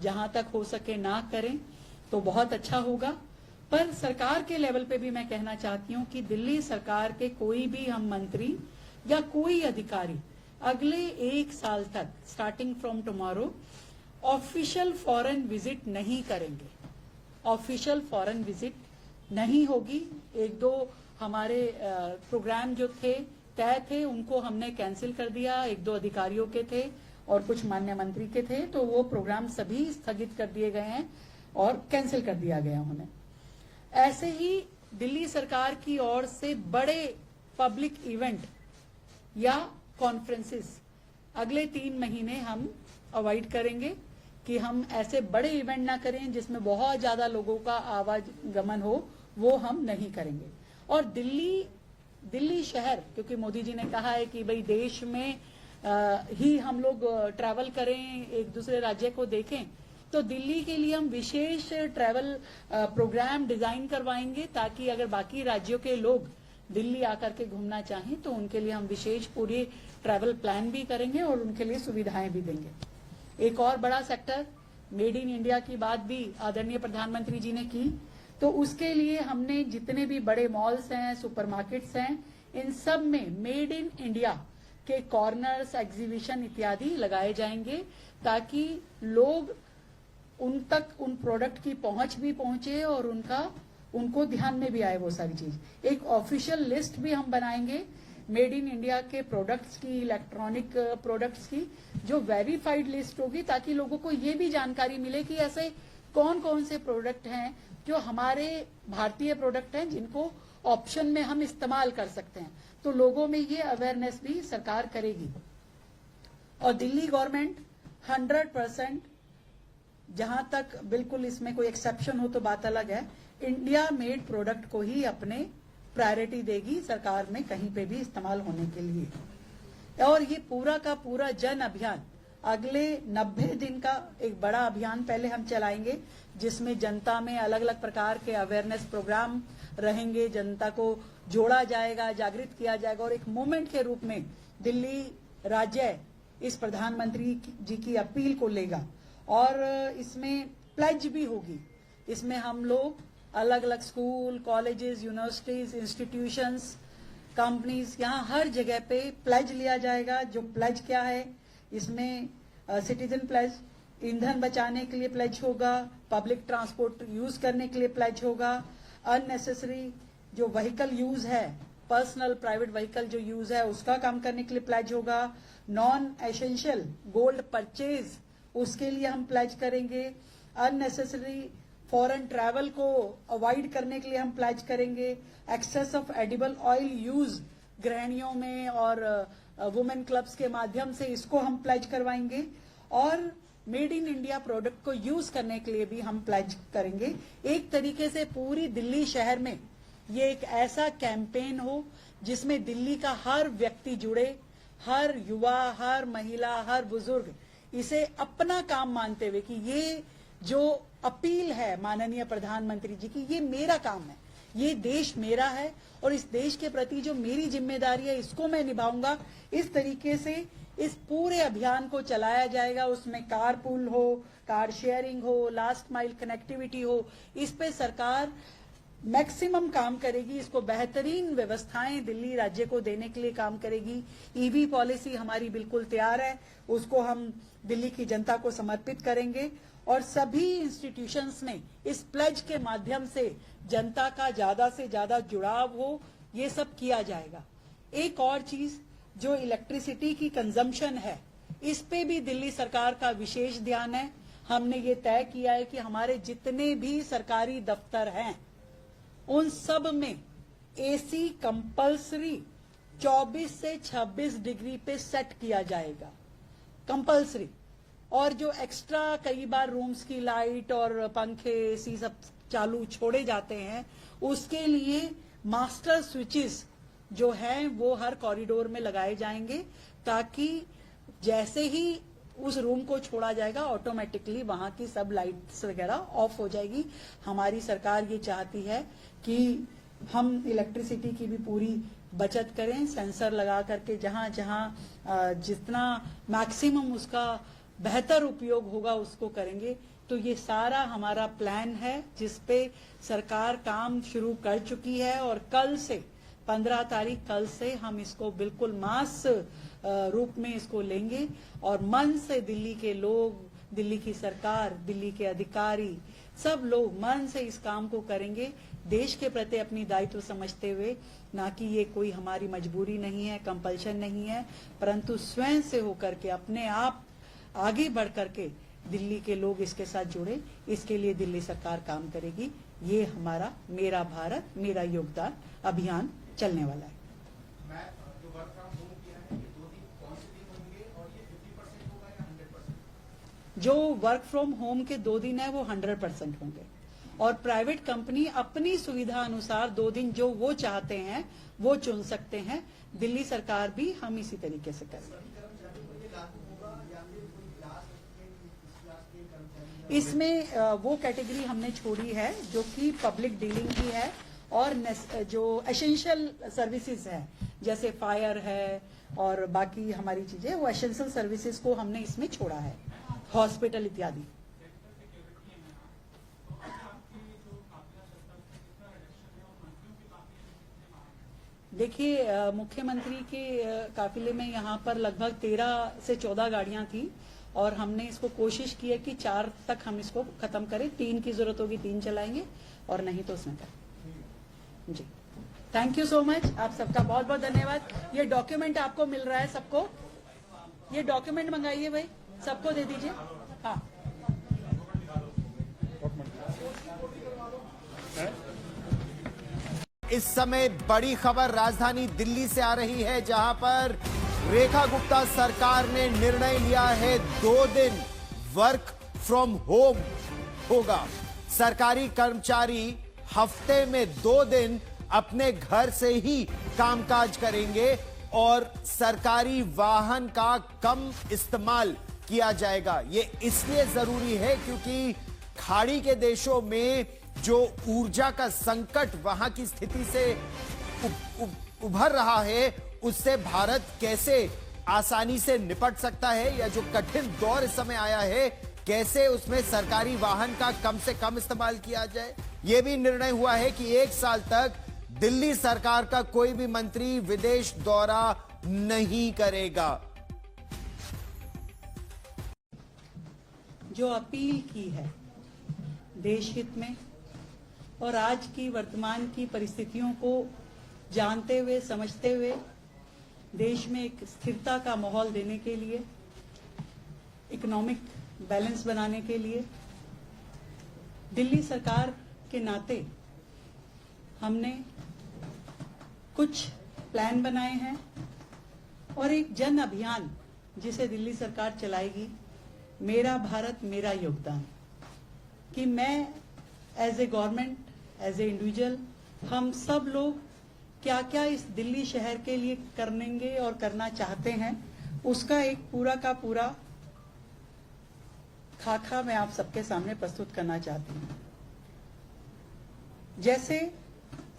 जहां तक हो सके ना करें तो बहुत अच्छा होगा। पर सरकार के लेवल पे भी मैं कहना चाहती हूं कि दिल्ली सरकार के कोई भी हम मंत्री या कोई अधिकारी अगले 1 साल तक starting from tomorrow official foreign visit नहीं करेंगे। ऑफिशियल फॉरेन विजिट नहीं होगी। 1-2 हमारे प्रोग्राम जो थे तय थे उनको हमने कैंसिल कर दिया। 1-2 अधिकारियों के थे और कुछ मान्य मंत्री के थे, तो वो प्रोग्राम सभी स्थगित कर दिए गए हैं और कैंसिल कर दिया गया उन्हें। ऐसे ही दिल्ली सरकार की ओर से बड़े पब्लिक इवेंट या कॉन्फ्रेंसेस अगले 3 महीने हम अवॉइड करेंगे कि हम ऐसे बड़े इवेंट ना करें जिसमें बहुत ज्यादा लोगों का आवागमन हो, वो हम नहीं करेंगे। और दिल्ली शहर, क्योंकि मोदी जी ने कहा है कि भाई देश में ही हम लोग ट्रैवल करें, एक दूसरे राज्य को देखें, तो दिल्ली के लिए हम विशेष ट्रैवल प्रोग्राम डिजाइन करवाएंगे ताकि अगर बाकी राज्यों के लोग दिल्ली आकर के घूमना चाहें तो उनके लिए हम विशेष पूरी ट्रैवल प्लान भी करेंगे और उनके लिए सुविधाएं भी देंगे। एक और बड़ा सेक्टर मेड इन इंडिया की बात भी आदरणीय प्रधानमंत्री जी ने की, तो उसके लिए हमने जितने भी बड़े मॉल्स हैं, सुपरमार्केट्स हैं, इन सब में मेड इन इंडिया के कॉर्नर्स, एग्जीबिशन इत्यादि लगाए जाएंगे ताकि लोग उन तक उन प्रोडक्ट की पहुंच भी पहुंचे और उनको ध्यान में भी आए वो सारी चीज। एक ऑफिशियल लिस्ट भी हम बनाएंगे मेड इन इंडिया के प्रोडक्ट्स की, इलेक्ट्रॉनिक प्रोडक्ट्स की, जो वेरीफाइड लिस्ट होगी ताकि लोगों को ये भी जानकारी मिले कि ऐसे कौन कौन से प्रोडक्ट हैं जो हमारे भारतीय प्रोडक्ट हैं जिनको ऑप्शन में हम इस्तेमाल कर सकते हैं। तो लोगों में ये अवेयरनेस भी सरकार करेगी। और दिल्ली गवर्नमेंट 100%, जहां तक बिल्कुल इसमें कोई एक्सेप्शन हो तो बात अलग है, इंडिया मेड प्रोडक्ट को ही अपने प्रायोरिटी देगी सरकार में कहीं पे भी इस्तेमाल होने के लिए। और ये पूरा का पूरा जन अभियान अगले 90 दिन का एक बड़ा अभियान पहले हम चलाएंगे, जिसमें जनता में अलग अलग प्रकार के अवेयरनेस प्रोग्राम रहेंगे, जनता को जोड़ा जाएगा, जागृत किया जाएगा और एक मूवमेंट के रूप में दिल्ली राज्य इस प्रधानमंत्री जी की अपील को लेगा। और इसमें प्लेज भी होगी, इसमें हम लोग अलग अलग school, colleges, universities, institutions, companies, यहाँ हर जगह पे प्लेज लिया जाएगा। जो प्लेज क्या है, इसमें सिटीजन प्लेज, ईंधन बचाने के लिए प्लेज होगा, पब्लिक ट्रांसपोर्ट यूज करने के लिए प्लेज होगा, अननेसेसरी जो व्हीकल यूज है, पर्सनल प्राइवेट व्हीकल जो यूज है उसका कम करने के लिए प्लेज होगा, नॉन एसेंशियल गोल्ड परचेज उसके लिए हम प्लेज करेंगे, अननेसेसरी फॉरेन ट्रैवल को अवॉइड करने के लिए हम प्लेज करेंगे, excess of edible oil use गृहिणियों में और वुमेन क्लब्स के माध्यम से इसको हम प्लेज करवाएंगे। और मेड इन इंडिया प्रोडक्ट को यूज करने के लिए भी हम प्लेज करेंगे। एक तरीके से पूरी दिल्ली शहर में ये एक ऐसा कैंपेन हो जिसमें दिल्ली का हर व्यक्ति जुड़े, हर युवा, हर महिला, हर बुजुर्ग इसे अपना काम मानते हुए कि ये जो अपील है माननीय प्रधानमंत्री जी की, ये मेरा काम है, ये देश मेरा है और इस देश के प्रति जो मेरी जिम्मेदारी है इसको मैं निभाऊंगा। इस तरीके से इस पूरे अभियान को चलाया जाएगा। उसमें कार पूल हो, कार शेयरिंग हो, लास्ट माइल कनेक्टिविटी हो, इस पे सरकार मैक्सिमम काम करेगी। इसको बेहतरीन व्यवस्थाएं दिल्ली राज्य को देने के लिए काम करेगी। ईवी पॉलिसी हमारी बिल्कुल तैयार है, उसको हम दिल्ली की जनता को समर्पित करेंगे और सभी इंस्टीट्यूशंस में इस प्लेज के माध्यम से जनता का ज्यादा से ज्यादा जुड़ाव हो, ये सब किया जाएगा। एक और चीज जो इलेक्ट्रिसिटी की कंजम्पशन है, इस पे भी दिल्ली सरकार का विशेष ध्यान है। हमने ये तय किया है कि हमारे जितने भी सरकारी दफ्तर हैं उन सब में एसी कंपल्सरी 24 से 26 डिग्री पे सेट किया जाएगा, कंपल्सरी। और जो एक्स्ट्रा कई बार रूम्स की लाइट और पंखे एसी सब चालू छोड़े जाते हैं, उसके लिए मास्टर स्विचेस जो हैं वो हर कॉरिडोर में लगाए जाएंगे ताकि जैसे ही उस रूम को छोड़ा जाएगा ऑटोमेटिकली वहां की सब लाइट्स वगैरह ऑफ हो जाएगी। हमारी सरकार ये चाहती है कि हम इलेक्ट्रिसिटी की भी पूरी बचत करें, सेंसर लगा करके जहां जहां जितना मैक्सिमम उसका बेहतर उपयोग होगा उसको करेंगे। तो ये सारा हमारा प्लान है जिसपे सरकार काम शुरू कर चुकी है और कल से 15 तारीख कल से हम इसको बिल्कुल मास रूप में इसको लेंगे और मन से दिल्ली के लोग, दिल्ली की सरकार, दिल्ली के अधिकारी सब लोग मन से इस काम को करेंगे, देश के प्रति अपनी दायित्व समझते हुए, ना कि ये कोई हमारी मजबूरी नहीं है, कंपल्शन नहीं है, परंतु स्वयं से होकर के अपने आप आगे बढ़ करके दिल्ली के लोग इसके साथ जुड़े, इसके लिए दिल्ली सरकार काम करेगी। ये हमारा मेरा भारत मेरा योगदान अभियान चलने वाला है। मैं जो वर्क फ्रॉम होम किया है ये 2 दिन कौन से दिन होंगे और ये 50% होगा या 100%? जो वर्क फ्रॉम होम के 2 दिन है वो 100% होंगे और प्राइवेट कंपनी अपनी सुविधा अनुसार 2 दिन जो वो चाहते हैं वो चुन सकते हैं। दिल्ली सरकार भी हम इसी तरीके से करेंगे। इसमें वो कैटेगरी हमने छोड़ी है जो कि पब्लिक डीलिंग की है और जो एसेंशियल सर्विसेज है जैसे फायर है और बाकी हमारी चीजें, वो एसेंशियल सर्विसेज को हमने इसमें छोड़ा है, हॉस्पिटल इत्यादि। देखिए, मुख्यमंत्री के काफिले में यहाँ पर लगभग 13 से 14 गाड़ियां थी और हमने इसको कोशिश की है कि 4 तक हम इसको खत्म करें। 3 की जरूरत होगी 3 चलाएंगे और नहीं तो उसमें करें। जी, थैंक यू सो मच। आप सबका बहुत बहुत धन्यवाद। ये डॉक्यूमेंट आपको मिल रहा है सबको, ये डॉक्यूमेंट मंगाइए भाई, सबको दे दीजिए। हाँ, इस समय बड़ी खबर राजधानी दिल्ली से आ रही है, जहां पर रेखा गुप्ता सरकार ने निर्णय लिया है 2 दिन वर्क फ्रॉम होम होगा। सरकारी कर्मचारी हफ्ते में 2 दिन अपने घर से ही कामकाज करेंगे और सरकारी वाहन का कम इस्तेमाल किया जाएगा। ये इसलिए जरूरी है क्योंकि खाड़ी के देशों में जो ऊर्जा का संकट वहां की स्थिति से उभर रहा है, उससे भारत कैसे आसानी से निपट सकता है, या जो कठिन दौर इस समय आया है कैसे उसमें सरकारी वाहन का कम से कम इस्तेमाल किया जाए। यह भी निर्णय हुआ है कि 1 साल तक दिल्ली सरकार का कोई भी मंत्री विदेश दौरा नहीं करेगा। जो अपील की है देश हित में और आज की वर्तमान की परिस्थितियों को जानते हुए समझते हुए देश में एक स्थिरता का माहौल देने के लिए, इकोनॉमिक बैलेंस बनाने के लिए दिल्ली सरकार के नाते हमने कुछ प्लान बनाए हैं और एक जन अभियान जिसे दिल्ली सरकार चलाएगी, मेरा भारत मेरा योगदान, कि मैं as a government, as a individual, हम सब लोग क्या क्या इस दिल्ली शहर के लिए करेंगे और करना चाहते हैं, उसका एक पूरा का पूरा खाका मैं आप सबके सामने प्रस्तुत करना चाहती हूँ। जैसे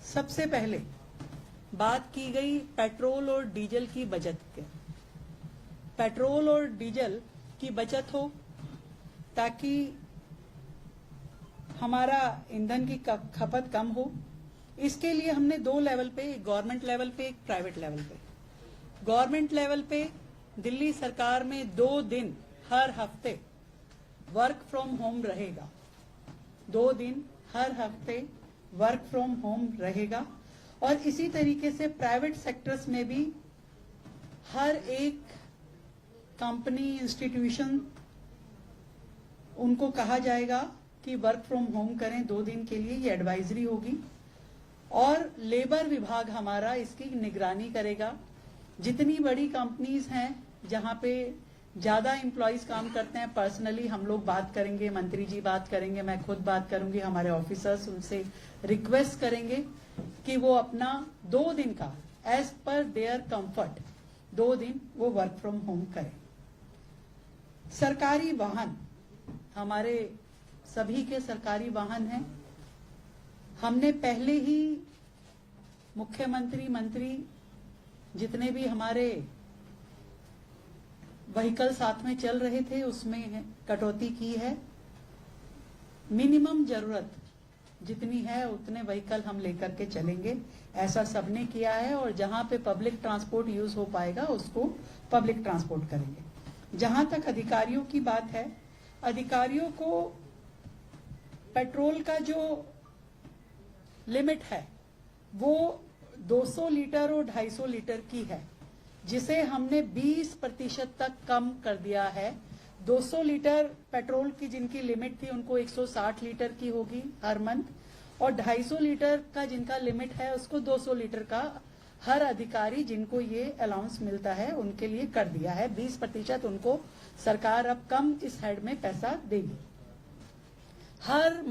सबसे पहले बात की गई पेट्रोल और डीजल की बचत के, पेट्रोल और डीजल की बचत हो ताकि हमारा ईंधन की खपत कम हो। इसके लिए हमने 2 लेवल पे, एक गवर्नमेंट लेवल पे, एक प्राइवेट लेवल पे। गवर्नमेंट लेवल पे दिल्ली सरकार में 2 दिन हर हफ्ते वर्क फ्रॉम होम रहेगा। 2 दिन हर हफ्ते वर्क फ्रॉम होम रहेगा और इसी तरीके से प्राइवेट सेक्टर्स में भी हर एक कंपनी, इंस्टीट्यूशन, उनको कहा जाएगा कि वर्क फ्रॉम होम करें 2 दिन के लिए। ये एडवाइजरी होगी और लेबर विभाग हमारा इसकी निगरानी करेगा। जितनी बड़ी कंपनीज हैं जहां पे ज्यादा एम्प्लॉयज काम करते हैं, पर्सनली हम लोग बात करेंगे, मंत्री जी बात करेंगे, मैं खुद बात करूंगी, हमारे ऑफिसर्स, उनसे रिक्वेस्ट करेंगे कि वो अपना 2 दिन का एज पर देयर कंफर्ट 2 दिन वो वर्क फ्रॉम होम करें। सरकारी वाहन, हमारे सभी के सरकारी वाहन हैं। हमने पहले ही मुख्यमंत्री, मंत्री, जितने भी हमारे व्हीकल साथ में चल रहे थे उसमें कटौती की है। मिनिमम जरूरत जितनी है उतने व्हीकल हम लेकर के चलेंगे, ऐसा सबने किया है। और जहां पे पब्लिक ट्रांसपोर्ट यूज हो पाएगा उसको पब्लिक ट्रांसपोर्ट करेंगे। जहां तक अधिकारियों की बात है, अधिकारियों को पेट्रोल का जो लिमिट है वो 200 लीटर और 250 लीटर की है, जिसे हमने 20% तक कम कर दिया है। 200 लीटर पेट्रोल की जिनकी लिमिट थी उनको 160 लीटर की होगी हर मंथ, और 250 लीटर का जिनका लिमिट है उसको 200 लीटर का हर अधिकारी जिनको ये अलाउंस मिलता है उनके लिए कर दिया है। 20% उनको सरकार अब कम इस हेड में पैसा देगी। हर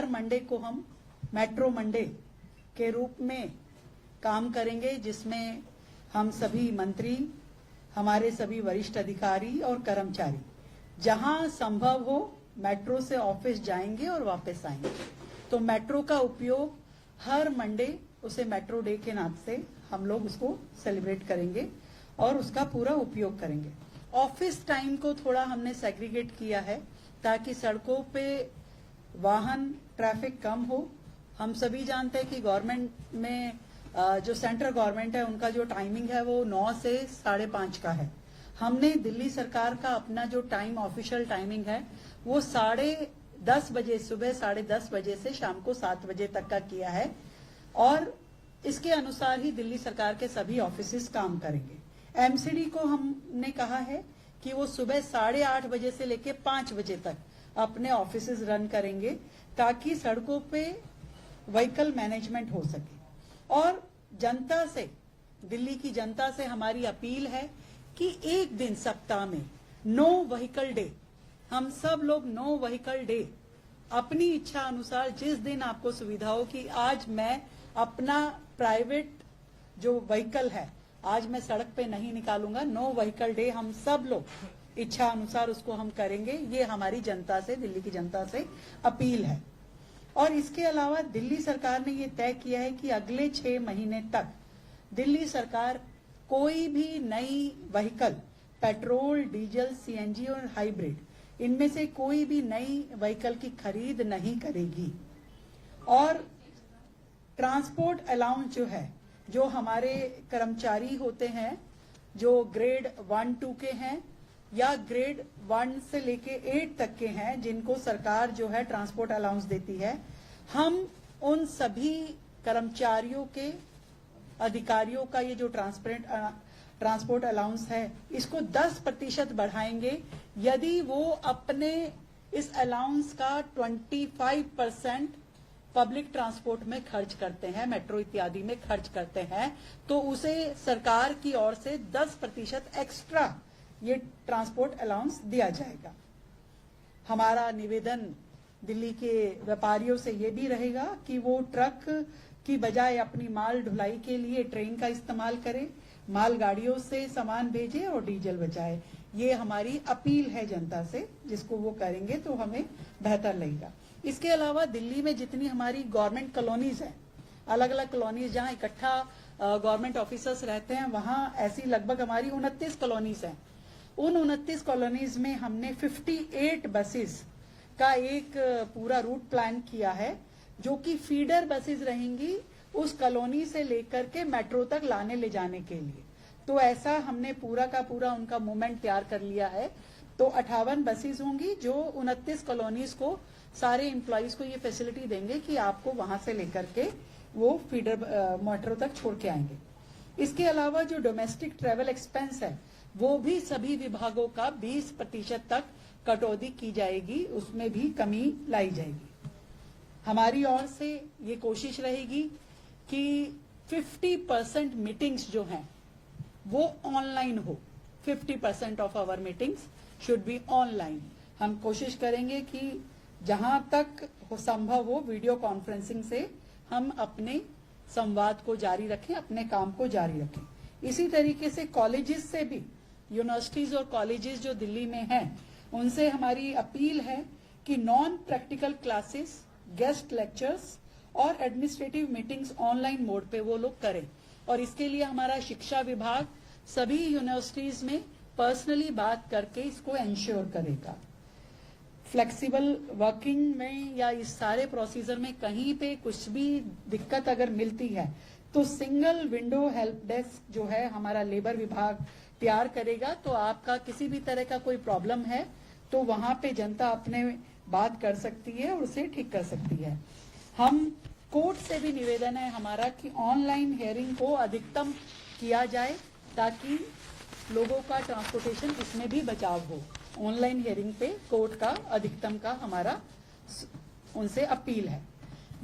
मंडे को हम मेट्रो मंडे के रूप में काम करेंगे, जिसमें हम सभी मंत्री, हमारे सभी वरिष्ठ अधिकारी और कर्मचारी जहां संभव हो मेट्रो से ऑफिस जाएंगे और वापस आएंगे। तो मेट्रो का उपयोग हर मंडे, उसे मेट्रो डे के नाम से हम लोग उसको सेलिब्रेट करेंगे और उसका पूरा उपयोग करेंगे। ऑफिस टाइम को थोड़ा हमने सेग्रीगेट किया है ताकि सड़कों पे वाहन ट्रैफिक कम हो। हम सभी जानते हैं कि गवर्नमेंट में जो सेंट्रल गवर्नमेंट है उनका जो टाइमिंग है वो 9 से 5:30 का है। हमने दिल्ली सरकार का अपना जो टाइम ऑफिशियल टाइमिंग है वो 10:30 बजे, सुबह 10:30 बजे से शाम को 7 बजे तक का किया है और इसके अनुसार ही दिल्ली सरकार के सभी ऑफिसेस काम करेंगे। एमसीडी को हमने कहा है कि वो सुबह 8:30 बजे से लेकर 5 बजे तक अपने ऑफिसेस रन करेंगे ताकि सड़कों पे व्हीकल मैनेजमेंट हो सके। और जनता से, दिल्ली की जनता से हमारी अपील है कि एक दिन सप्ताह में नो व्हीकल डे, हम सब लोग नो व्हीकल डे अपनी इच्छा अनुसार जिस दिन आपको सुविधा हो कि आज मैं अपना प्राइवेट जो व्हीकल है आज मैं सड़क पे नहीं निकालूंगा, नो व्हीकल डे हम सब लोग इच्छा अनुसार उसको हम करेंगे। ये हमारी जनता से, दिल्ली की जनता से अपील है। और इसके अलावा दिल्ली सरकार ने ये तय किया है कि अगले 6 महीने तक दिल्ली सरकार कोई भी नई व्हीकल, पेट्रोल, डीजल, सीएनजी और हाइब्रिड, इनमें से कोई भी नई व्हीकल की खरीद नहीं करेगी। और ट्रांसपोर्ट अलाउंस जो है, जो हमारे कर्मचारी होते हैं जो ग्रेड 1-2 के हैं या ग्रेड 1 से लेके 8 तक के हैं, जिनको सरकार जो है ट्रांसपोर्ट अलाउंस देती है, हम उन सभी कर्मचारियों के, अधिकारियों का ये जो ट्रांसपोर्ट अलाउंस है इसको 10% बढ़ाएंगे यदि वो अपने इस अलाउंस का 25% पब्लिक ट्रांसपोर्ट में खर्च करते हैं, मेट्रो इत्यादि में खर्च करते हैं, तो उसे सरकार की ओर से 10% एक्स्ट्रा ये ट्रांसपोर्ट अलाउंस दिया जाएगा। हमारा निवेदन दिल्ली के व्यापारियों से ये भी रहेगा कि वो ट्रक की बजाय अपनी माल ढुलाई के लिए ट्रेन का इस्तेमाल करें, मालगाड़ियों से सामान भेजें और डीजल बचाए। ये हमारी अपील है जनता से, जिसको वो करेंगे तो हमें बेहतर लगेगा। इसके अलावा दिल्ली में जितनी हमारी गवर्नमेंट कॉलोनीज हैं, अलग अलग कॉलोनीज जहां इकट्ठा गवर्नमेंट ऑफिसर्स रहते हैं, वहां ऐसी लगभग हमारी 29 कॉलोनीज हैं। उन 29 कॉलोनीज में हमने 58 बसेस का एक पूरा रूट प्लान किया है, जो कि फीडर बसेस रहेंगी उस कॉलोनी से लेकर के मेट्रो तक लाने ले जाने के लिए। तो ऐसा हमने पूरा का पूरा उनका मूवमेंट तैयार कर लिया है। तो 58 बसेस होंगी जो 29 कॉलोनीज को, सारे एम्प्लॉइज को ये फैसिलिटी देंगे कि आपको वहां से लेकर के वो फीडर मेट्रो तक छोड़ के आएंगे। इसके अलावा जो डोमेस्टिक ट्रेवल एक्सपेंस है वो भी सभी विभागों का 20% तक कटौती की जाएगी, उसमें भी कमी लाई जाएगी। हमारी ओर से ये कोशिश रहेगी कि 50% मीटिंग्स जो हैं वो ऑनलाइन हो। 50% of our meetings should be online. हम कोशिश करेंगे कि जहां तक संभव हो वीडियो कॉन्फ्रेंसिंग से हम अपने संवाद को जारी रखें, अपने काम को जारी रखें। इसी तरीके से कॉलेजेस से भी, यूनिवर्सिटीज और कॉलेजेस जो दिल्ली में हैं, उनसे हमारी अपील है कि non practical classes, guest lectures और एडमिनिस्ट्रेटिव मीटिंग्स ऑनलाइन मोड पे वो लोग करें। और इसके लिए हमारा शिक्षा विभाग सभी यूनिवर्सिटीज में पर्सनली बात करके इसको एंश्योर करेगा। फ्लेक्सिबल वर्किंग में या इस सारे प्रोसीजर में कहीं पे कुछ भी दिक्कत अगर मिलती है तो सिंगल विंडो हेल्प डेस्क जो है हमारा लेबर विभाग तैयार करेगा। तो आपका किसी भी तरह का कोई प्रॉब्लम है तो वहां पे जनता अपने बात कर सकती है और उसे ठीक कर सकती है। हम कोर्ट से भी निवेदन है हमारा कि ऑनलाइन हियरिंग को अधिकतम किया जाए ताकि लोगों का ट्रांसपोर्टेशन इसमें भी बचाव हो। ऑनलाइन हियरिंग पे कोर्ट का अधिकतम का हमारा उनसे अपील है।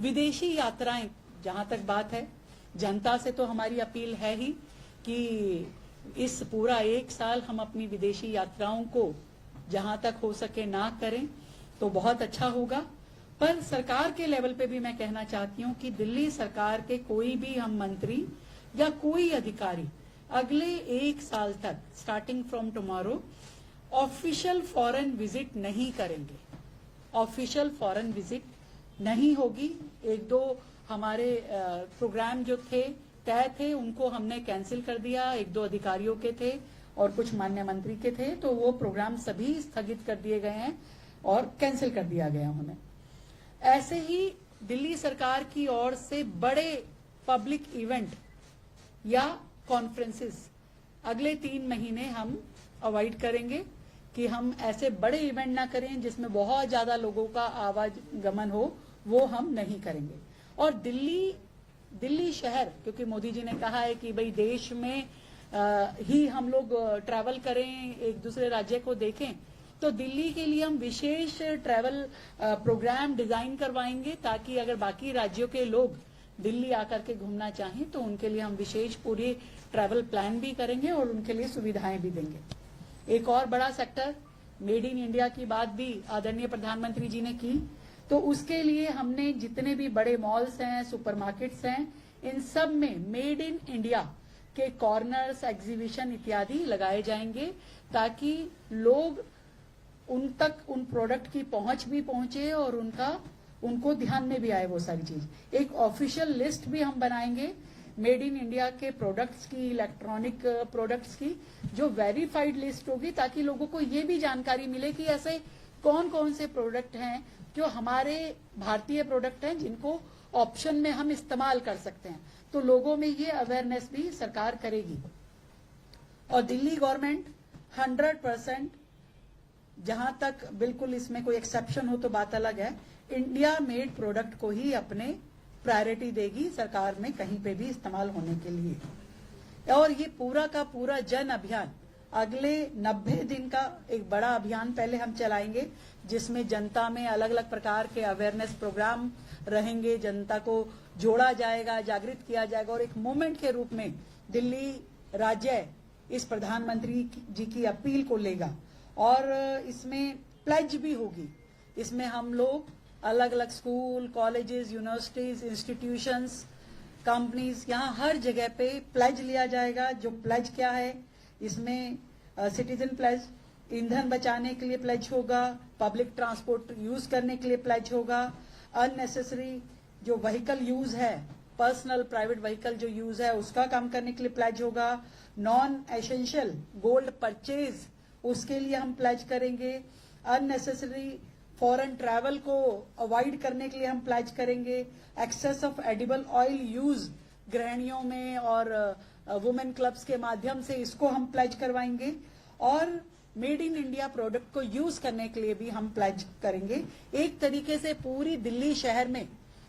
विदेशी यात्राएं जहां तक बात है, जनता से तो हमारी अपील है ही कि इस पूरा 1 साल हम अपनी विदेशी यात्राओं को जहां तक हो सके ना करें तो बहुत अच्छा होगा। पर सरकार के लेवल पे भी मैं कहना चाहती हूं कि दिल्ली सरकार के कोई भी हम मंत्री या कोई अधिकारी अगले 1 साल तक starting from tomorrow official foreign visit नहीं करेंगे। ऑफिशियल फॉरेन विजिट नहीं होगी। 1-2 हमारे प्रोग्राम जो थे तय थे उनको हमने कैंसिल कर दिया। 1-2 अधिकारियों के थे और कुछ माननीय मंत्री के थे, तो वो प्रोग्राम सभी स्थगित कर दिए गए हैं और कैंसिल कर दिया गया उन्हें। ऐसे ही दिल्ली सरकार की ओर से बड़े पब्लिक इवेंट या कॉन्फ्रेंसेस अगले 3 महीने हम अवॉइड करेंगे कि हम ऐसे बड़े इवेंट ना करें जिसमें बहुत ज्यादा लोगों का आवागमन हो, वो हम नहीं करेंगे। और दिल्ली शहर, क्योंकि मोदी जी ने कहा है कि भाई देश में ही हम लोग ट्रैवल करें, एक दूसरे राज्य को देखें, तो दिल्ली के लिए हम विशेष ट्रैवल प्रोग्राम डिजाइन करवाएंगे ताकि अगर बाकी राज्यों के लोग दिल्ली आकर के घूमना चाहें तो उनके लिए हम विशेष पूरे ट्रैवल प्लान भी करेंगे और उनके लिए सुविधाएं भी देंगे। एक और बड़ा सेक्टर मेड इन इंडिया की बात भी आदरणीय प्रधानमंत्री जी ने की, तो उसके लिए हमने जितने भी बड़े मॉल्स हैं, सुपरमार्केट्स हैं, इन सब में मेड इन इंडिया के कॉर्नर्स, एग्जीबिशन इत्यादि लगाए जाएंगे ताकि लोग उन तक उन प्रोडक्ट की पहुंच भी पहुंचे और उनको ध्यान में भी आए वो सारी चीज। एक ऑफिशियल लिस्ट भी हम बनाएंगे मेड इन इंडिया के प्रोडक्ट्स की, इलेक्ट्रॉनिक प्रोडक्ट्स की, जो वेरीफाइड लिस्ट होगी ताकि लोगों को ये भी जानकारी मिले कि ऐसे कौन कौन से प्रोडक्ट हैं जो हमारे भारतीय प्रोडक्ट हैं जिनको ऑप्शन में हम इस्तेमाल कर सकते हैं। तो लोगों में ये अवेयरनेस भी सरकार करेगी। और दिल्ली गवर्नमेंट 100%, जहां तक बिल्कुल इसमें कोई एक्सेप्शन हो तो बात अलग है, इंडिया मेड प्रोडक्ट को ही अपने प्रायोरिटी देगी सरकार में कहीं पे भी इस्तेमाल होने के लिए। और ये पूरा का पूरा जन अभियान अगले 90 दिन का एक बड़ा अभियान पहले हम चलाएंगे जिसमें जनता में अलग अलग प्रकार के अवेयरनेस प्रोग्राम रहेंगे, जनता को जोड़ा जाएगा, जागृत किया जाएगा और एक मूवमेंट के रूप में दिल्ली राज्य इस प्रधानमंत्री जी की अपील को लेगा। और इसमें प्लेज भी होगी, इसमें हम लोग अलग अलग school, colleges, universities, institutions, companies, यहाँ हर जगह पे प्लेज लिया जाएगा। जो प्लेज क्या है, इसमें सिटीजन प्लेज, ईंधन बचाने के लिए प्लेज होगा, पब्लिक ट्रांसपोर्ट यूज करने के लिए प्लेज होगा, अननेसेसरी जो व्हीकल यूज है, पर्सनल प्राइवेट व्हीकल जो यूज है उसका कम करने के लिए प्लेज होगा, नॉन एसेंशियल गोल्ड परचेज उसके लिए हम प्लेज करेंगे, अननेसेसरी फॉरेन ट्रैवल को अवॉइड करने के लिए हम प्लेज करेंगे, excess of edible oil use गृहिणियों में और वुमेन क्लब्स के माध्यम से इसको हम प्लेज करवाएंगे और मेड इन इंडिया प्रोडक्ट को यूज करने के लिए भी हम प्लेज करेंगे। एक तरीके से पूरी दिल्ली शहर में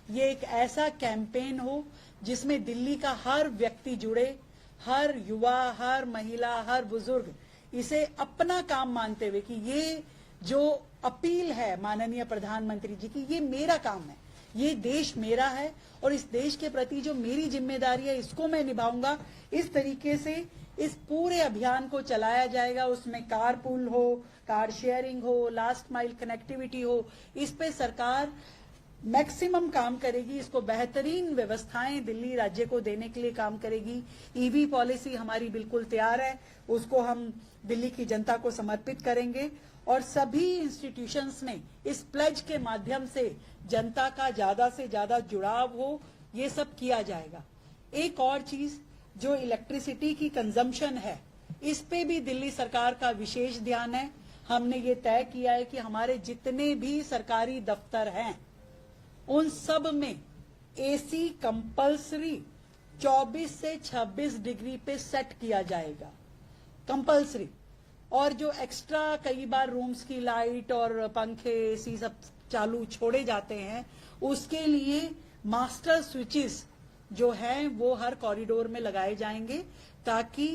ये एक ऐसा कैंपेन हो जिसमें दिल्ली का हर व्यक्ति जुड़े, हर युवा, हर महिला, हर बुजुर्ग इसे अपना काम मानते हुए कि ये जो अपील है माननीय प्रधानमंत्री जी की, ये मेरा काम है, ये देश मेरा है और इस देश के प्रति जो मेरी जिम्मेदारी है इसको मैं निभाऊंगा। इस तरीके से इस पूरे अभियान को चलाया जाएगा। उसमें कारपूल हो, कार शेयरिंग हो, लास्ट माइल कनेक्टिविटी हो, इस पे सरकार मैक्सिमम काम करेगी। इसको बेहतरीन व्यवस्थाएं दिल्ली राज्य को देने के लिए काम करेगी। ईवी पॉलिसी हमारी बिल्कुल तैयार है, उसको हम दिल्ली की जनता को समर्पित करेंगे और सभी इंस्टीट्यूशंस में इस प्लेज के माध्यम से जनता का ज्यादा से ज्यादा जुड़ाव हो, ये सब किया जाएगा। एक और चीज जो इलेक्ट्रिसिटी की कंजम्पशन है, इस पे भी दिल्ली सरकार का विशेष ध्यान है। हमने ये तय किया है कि हमारे जितने भी सरकारी दफ्तर हैं उन सब में एसी कंपल्सरी 24 से 26 डिग्री पे सेट किया जाएगा, कंपल्सरी। और जो एक्स्ट्रा कई बार रूम्स की लाइट और पंखे, एसी सब चालू छोड़े जाते हैं, उसके लिए मास्टर स्विचेस जो हैं वो हर कॉरिडोर में लगाए जाएंगे ताकि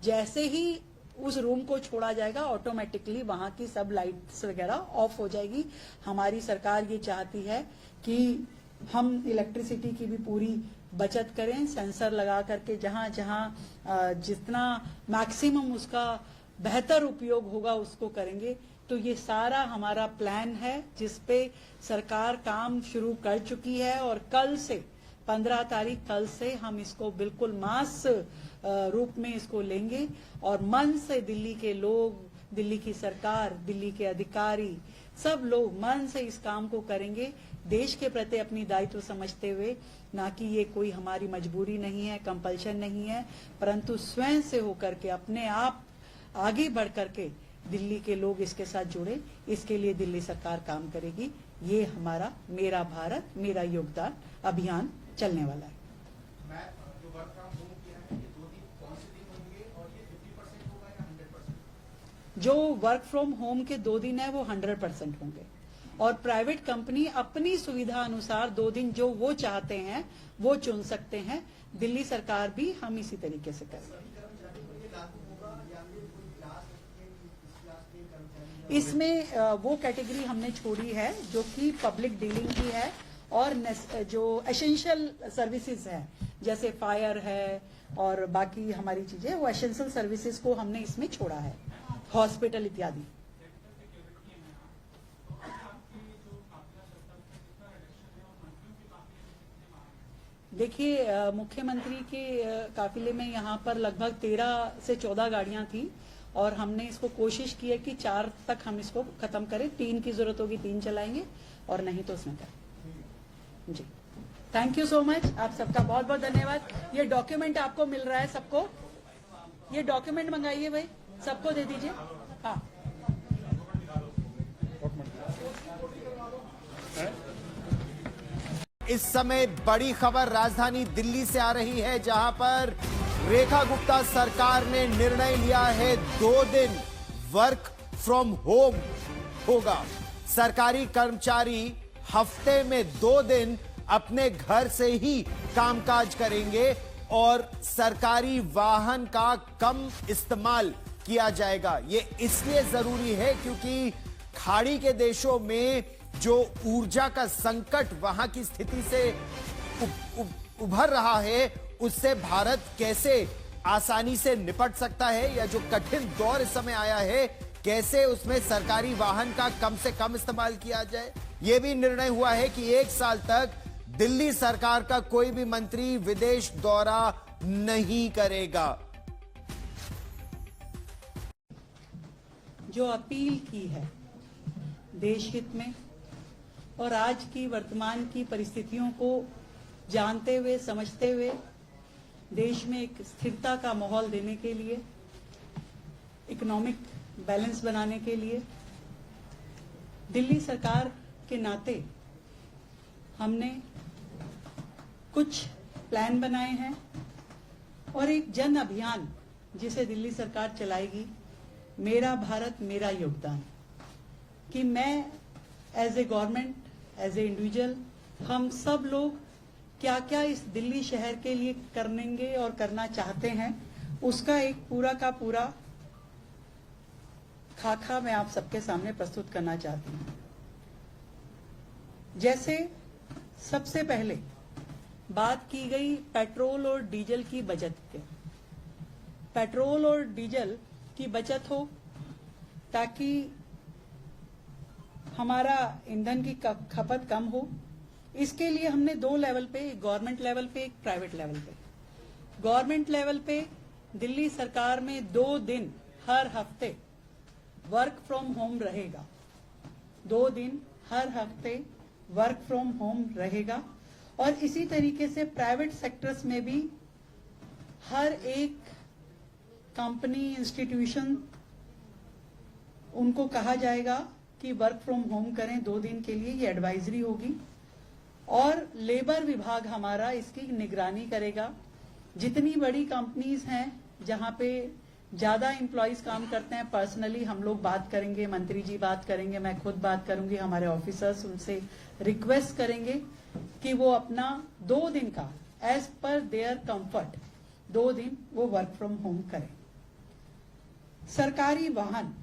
जैसे ही उस रूम को छोड़ा जाएगा ऑटोमेटिकली वहां की सब लाइट्स वगैरह ऑफ हो जाएगी। हमारी सरकार ये चाहती है कि हम इलेक्ट्रिसिटी की भी पूरी बचत करें, सेंसर लगा करके जहां जहां जितना मैक्सिमम उसका बेहतर उपयोग होगा उसको करेंगे। तो ये सारा हमारा प्लान है जिसपे सरकार काम शुरू कर चुकी है और कल से 15 तारीख कल से हम इसको बिल्कुल मास रूप में इसको लेंगे और मन से दिल्ली के लोग, दिल्ली की सरकार, दिल्ली के अधिकारी सब लोग मन से इस काम को करेंगे, देश के प्रति अपनी दायित्व समझते हुए, ना कि ये कोई हमारी मजबूरी नहीं है, कंपल्शन नहीं है, परंतु स्वयं से होकर के अपने आप आगे बढ़ करके दिल्ली के लोग इसके साथ जुड़े, इसके लिए दिल्ली सरकार काम करेगी। ये हमारा मेरा भारत मेरा योगदान अभियान चलने वाला है। मैं जो वर्क फ्रॉम होम किया है ये 2 दिन कौन से दिन होंगे और ये 50% होगा या 100%? जो वर्क फ्रॉम होम के 2 दिन है वो 100% होंगे और प्राइवेट कंपनी अपनी सुविधा अनुसार 2 दिन जो वो चाहते हैं वो चुन सकते हैं। दिल्ली सरकार भी हम इसी तरीके से करेंगे। इसमें वो कैटेगरी हमने छोड़ी है जो कि पब्लिक डीलिंग की है और जो एसेंशियल सर्विसेज है जैसे फायर है और बाकी हमारी चीजें, वो एसेंशियल सर्विसेज को हमने इसमें छोड़ा है, हॉस्पिटल इत्यादि। देखिए, मुख्यमंत्री के काफिले में यहाँ पर लगभग 13 से 14 गाड़ियां थी और हमने इसको कोशिश की है कि 4 तक हम इसको खत्म करें। 3 की जरूरत होगी 3 चलाएंगे और नहीं तो उसमें करें। जी, थैंक यू सो मच। आप सबका बहुत बहुत धन्यवाद। ये डॉक्यूमेंट आपको मिल रहा है सबको, ये डॉक्यूमेंट मंगाइए भाई, सबको दे दीजिए। हाँ, इस समय बड़ी खबर राजधानी दिल्ली से आ रही है, जहां पर रेखा गुप्ता सरकार ने निर्णय लिया है 2 दिन वर्क फ्रॉम होम होगा। सरकारी कर्मचारी हफ्ते में 2 दिन अपने घर से ही कामकाज करेंगे और सरकारी वाहन का कम इस्तेमाल किया जाएगा। ये इसलिए जरूरी है क्योंकि खाड़ी के देशों में जो ऊर्जा का संकट वहां की स्थिति से उभर रहा है, उससे भारत कैसे आसानी से निपट सकता है, या जो कठिन दौर इस समय आया है कैसे उसमें सरकारी वाहन का कम से कम इस्तेमाल किया जाए। यह भी निर्णय हुआ है कि 1 साल तक दिल्ली सरकार का कोई भी मंत्री विदेश दौरा नहीं करेगा। जो अपील की है देश हित में और आज की वर्तमान की परिस्थितियों को जानते हुए समझते हुए देश में एक स्थिरता का माहौल देने के लिए, इकोनॉमिक बैलेंस बनाने के लिए दिल्ली सरकार के नाते हमने कुछ प्लान बनाए हैं और एक जन अभियान जिसे दिल्ली सरकार चलाएगी, मेरा भारत मेरा योगदान, कि मैं as a government, as a individual, हम सब लोग क्या क्या इस दिल्ली शहर के लिए करेंगे और करना चाहते हैं, उसका एक पूरा का पूरा खाका मैं आप सबके सामने प्रस्तुत करना चाहती हूं। जैसे सबसे पहले बात की गई पेट्रोल और डीजल की बचत के, पेट्रोल और डीजल की बचत हो ताकि हमारा ईंधन की खपत कम हो। इसके लिए हमने 2 लेवल पे, एक गवर्नमेंट लेवल पे, एक प्राइवेट लेवल पे। गवर्नमेंट लेवल पे दिल्ली सरकार में 2 दिन हर हफ्ते वर्क फ्रॉम होम रहेगा। 2 दिन हर हफ्ते वर्क फ्रॉम होम रहेगा और इसी तरीके से प्राइवेट सेक्टर्स में भी हर एक कंपनी, इंस्टीट्यूशन, उनको कहा जाएगा कि वर्क फ्रॉम होम करें 2 दिन के लिए। ये एडवाइजरी होगी और लेबर विभाग हमारा इसकी निगरानी करेगा। जितनी बड़ी कंपनीज हैं जहां पे ज्यादा एम्प्लॉयज काम करते हैं, पर्सनली हम लोग बात करेंगे, मंत्री जी बात करेंगे, मैं खुद बात करूंगी, हमारे ऑफिसर्स उनसे रिक्वेस्ट करेंगे कि वो अपना 2 दिन का एज पर देयर कंफर्ट 2 दिन वो वर्क फ्रॉम होम करें। सरकारी वाहन,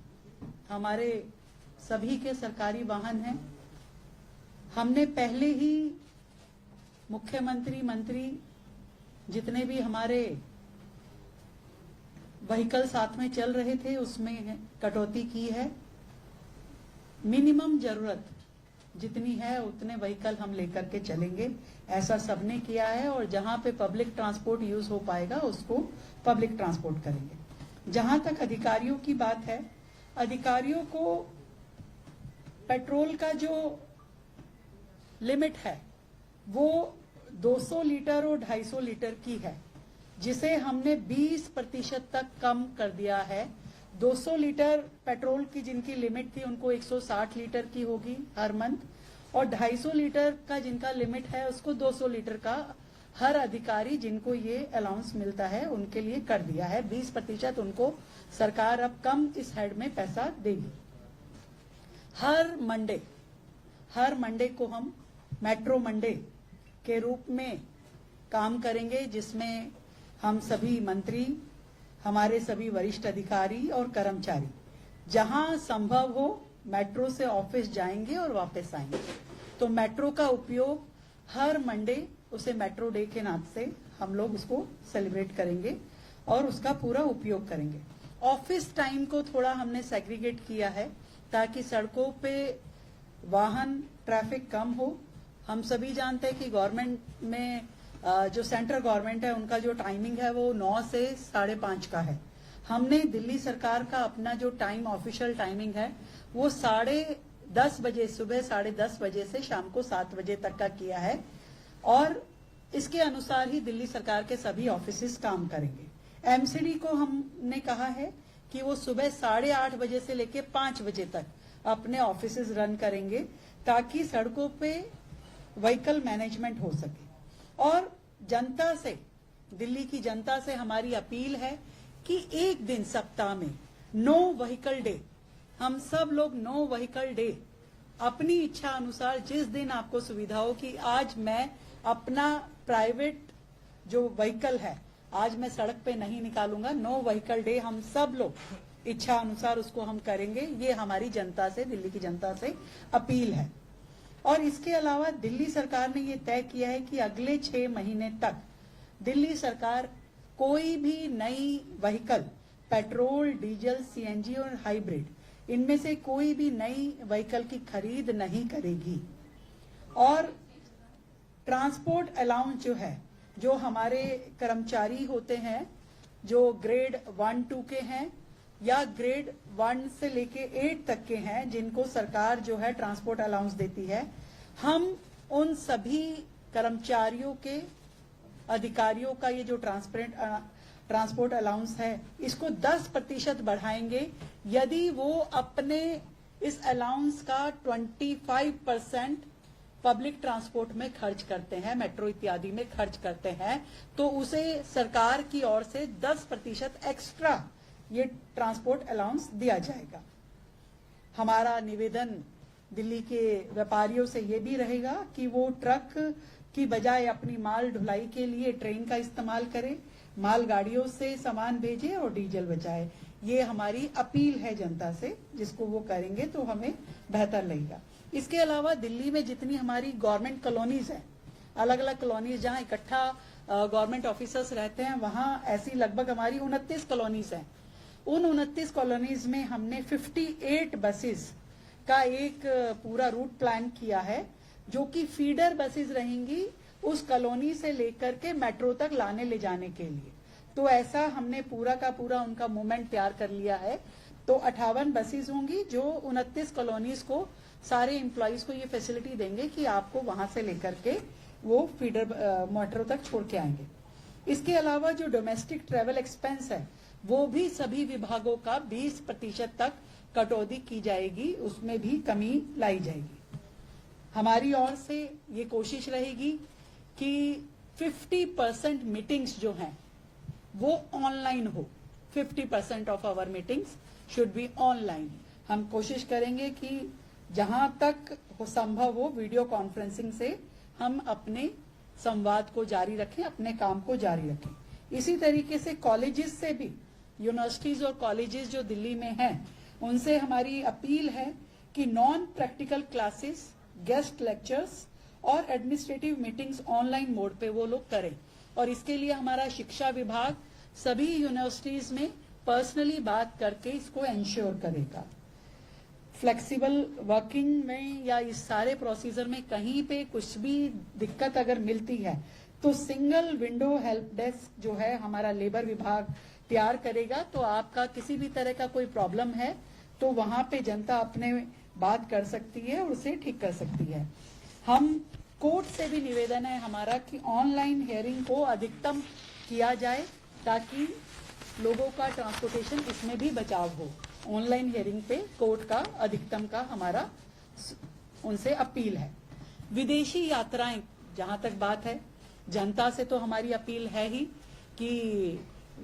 हमारे सभी के सरकारी वाहन हैं। हमने पहले ही मुख्यमंत्री, मंत्री, जितने भी हमारे व्हीकल साथ में चल रहे थे उसमें कटौती की है। मिनिमम जरूरत जितनी है उतने व्हीकल हम लेकर के चलेंगे, ऐसा सबने किया है। और जहां पे पब्लिक ट्रांसपोर्ट यूज हो पाएगा उसको पब्लिक ट्रांसपोर्ट करेंगे। जहां तक अधिकारियों की बात है, अधिकारियों को पेट्रोल का जो लिमिट है वो 200 लीटर और 250 लीटर की है, जिसे हमने 20% तक कम कर दिया है। 200 लीटर पेट्रोल की जिनकी लिमिट थी उनको 160 लीटर की होगी हर मंथ, और 250 लीटर का जिनका लिमिट है उसको 200 लीटर का हर अधिकारी जिनको ये अलाउंस मिलता है उनके लिए कर दिया है। 20% उनको सरकार अब कम इस हेड में पैसा देगी। हर मंडे को हम मेट्रो मंडे के रूप में काम करेंगे, जिसमें हम सभी मंत्री, हमारे सभी वरिष्ठ अधिकारी और कर्मचारी जहां संभव हो मेट्रो से ऑफिस जाएंगे और वापस आएंगे। तो मेट्रो का उपयोग हर मंडे, उसे मेट्रो डे के नाम से हम लोग उसको सेलिब्रेट करेंगे और उसका पूरा उपयोग करेंगे। ऑफिस टाइम को थोड़ा हमने सेग्रीगेट किया है ताकि सड़कों पे वाहन ट्रैफिक कम हो। हम सभी जानते हैं कि गवर्नमेंट में जो सेंट्रल गवर्नमेंट है उनका जो टाइमिंग है वो 9 से 5:30 का है। हमने दिल्ली सरकार का अपना जो टाइम ऑफिशियल टाइमिंग है वो 10:30 बजे, सुबह 10:30 बजे से शाम को 7 बजे तक का किया है और इसके अनुसार ही दिल्ली सरकार के सभी ऑफिसेस काम करेंगे। एमसीडी को हमने कहा है कि वो सुबह 8:30 बजे से लेके 5 बजे तक अपने ऑफिसेस रन करेंगे ताकि सड़कों पे व्हीकल मैनेजमेंट हो सके। और जनता से, दिल्ली की जनता से हमारी अपील है कि एक दिन सप्ताह में नो व्हीकल डे, हम सब लोग नो व्हीकल डे अपनी इच्छा अनुसार जिस दिन आपको सुविधा हो कि आज मैं अपना प्राइवेट जो व्हीकल है आज मैं सड़क पे नहीं निकालूंगा, नो व्हीकल डे हम सब लोग इच्छा अनुसार उसको हम करेंगे। ये हमारी जनता से, दिल्ली की जनता से अपील है। और इसके अलावा दिल्ली सरकार ने ये तय किया है कि अगले 6 महीने तक दिल्ली सरकार कोई भी नई व्हीकल, पेट्रोल, डीजल, सीएनजी और हाइब्रिड, इनमें से कोई भी नई व्हीकल की खरीद नहीं करेगी। और ट्रांसपोर्ट अलाउंस जो है, जो हमारे कर्मचारी होते हैं जो ग्रेड 1-2 के हैं या ग्रेड 1 से लेके 8 तक के हैं, जिनको सरकार जो है ट्रांसपोर्ट अलाउंस देती है, हम उन सभी कर्मचारियों के, अधिकारियों का ये जो ट्रांसपोर्ट अलाउंस है इसको 10% बढ़ाएंगे यदि वो अपने इस अलाउंस का 25% पब्लिक ट्रांसपोर्ट में खर्च करते हैं, मेट्रो इत्यादि में खर्च करते हैं, तो उसे सरकार की ओर से 10% एक्स्ट्रा ये ट्रांसपोर्ट अलाउंस दिया जाएगा। हमारा निवेदन दिल्ली के व्यापारियों से ये भी रहेगा कि वो ट्रक की बजाय अपनी माल ढुलाई के लिए ट्रेन का इस्तेमाल करें, माल गाड़ियों से सामान भेजे और डीजल बचाए। ये हमारी अपील है जनता से, जिसको वो करेंगे तो हमें बेहतर लगेगा। इसके अलावा दिल्ली में जितनी हमारी गवर्नमेंट कॉलोनीज हैं, अलग अलग कॉलोनीज जहां इकट्ठा गवर्नमेंट ऑफिसर्स रहते हैं, वहां ऐसी लगभग हमारी 29 कॉलोनीज हैं। उन 29 कॉलोनीज में हमने 58 बसेस का एक पूरा रूट प्लान किया है, जो कि फीडर बसेस रहेंगी उस कॉलोनी से लेकर के मेट्रो तक लाने ले जाने के लिए। तो ऐसा हमने पूरा का पूरा उनका मूवमेंट तैयार कर लिया है। तो 58 बसेस होंगी जो 29 कॉलोनीज को, सारे एम्प्लॉइज को ये फैसिलिटी देंगे कि आपको वहां से लेकर के वो फीडर मेट्रो तक छोड़ के आएंगे। इसके अलावा जो डोमेस्टिक ट्रेवल एक्सपेंस है वो भी सभी विभागों का 20% तक कटौती की जाएगी, उसमें भी कमी लाई जाएगी। हमारी ओर से ये कोशिश रहेगी कि 50% मीटिंग्स जो हैं वो ऑनलाइन हो। 50% of our meetings should be online. हम कोशिश करेंगे कि जहां तक संभव हो वीडियो कॉन्फ्रेंसिंग से हम अपने संवाद को जारी रखें, अपने काम को जारी रखें। इसी तरीके से कॉलेजेस से भी, यूनिवर्सिटीज और कॉलेजेस जो दिल्ली में हैं, उनसे हमारी अपील है कि non practical classes, guest lectures और एडमिनिस्ट्रेटिव मीटिंग्स ऑनलाइन मोड पे वो लोग करें। और इसके लिए हमारा शिक्षा विभाग सभी यूनिवर्सिटीज में पर्सनली बात करके इसको एंश्योर करेगा। फ्लेक्सिबल वर्किंग में या इस सारे प्रोसीजर में कहीं पे कुछ भी दिक्कत अगर मिलती है तो सिंगल विंडो हेल्प डेस्क जो है हमारा लेबर विभाग तैयार करेगा। तो आपका किसी भी तरह का कोई प्रॉब्लम है तो वहां पे जनता अपने बात कर सकती है और उसे ठीक कर सकती है। हम कोर्ट से भी निवेदन है हमारा कि ऑनलाइन हियरिंग को अधिकतम किया जाए ताकि लोगों का ट्रांसपोर्टेशन इसमें भी बचाव हो। ऑनलाइन हियरिंग पे कोर्ट का अधिकतम का हमारा उनसे अपील है। विदेशी यात्राएं, जहां तक बात है, जनता से तो हमारी अपील है ही कि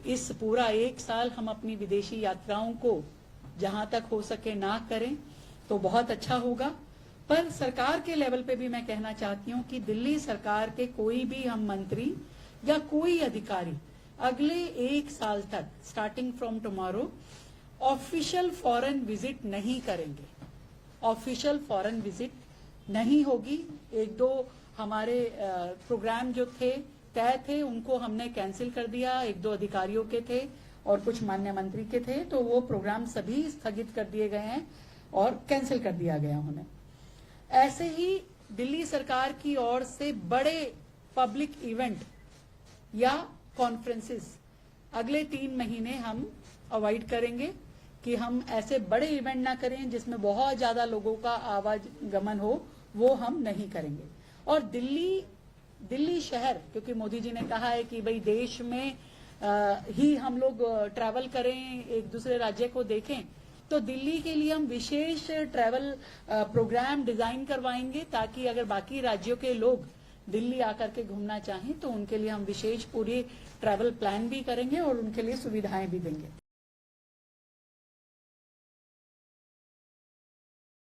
इस पूरा 1 साल हम अपनी विदेशी यात्राओं को जहां तक हो सके ना करें तो बहुत अच्छा होगा। पर सरकार के लेवल पे भी मैं कहना चाहती हूं कि दिल्ली सरकार के कोई भी हम मंत्री या कोई अधिकारी अगले 1 साल तक starting from tomorrow official foreign visit नहीं करेंगे। ऑफिशियल फॉरेन विजिट नहीं होगी। 1-2 हमारे प्रोग्राम जो थे तय थे उनको हमने कैंसिल कर दिया। 1-2 अधिकारियों के थे और कुछ मान्य मंत्री के थे, तो वो प्रोग्राम सभी स्थगित कर दिए गए हैं और कैंसिल कर दिया गया उन्हें। ऐसे ही दिल्ली सरकार की ओर से बड़े पब्लिक इवेंट या कॉन्फ्रेंसेस अगले 3 महीने हम अवॉइड करेंगे कि हम ऐसे बड़े इवेंट ना करें जिसमें बहुत ज्यादा लोगों का आवागमन हो, वो हम नहीं करेंगे। और दिल्ली शहर, क्योंकि मोदी जी ने कहा है कि भाई देश में ही हम लोग ट्रैवल करें, एक दूसरे राज्य को देखें, तो दिल्ली के लिए हम विशेष ट्रैवल प्रोग्राम डिजाइन करवाएंगे ताकि अगर बाकी राज्यों के लोग दिल्ली आकर के घूमना चाहें तो उनके लिए हम विशेष पूरी ट्रैवल प्लान भी करेंगे और उनके लिए सुविधाएं भी देंगे।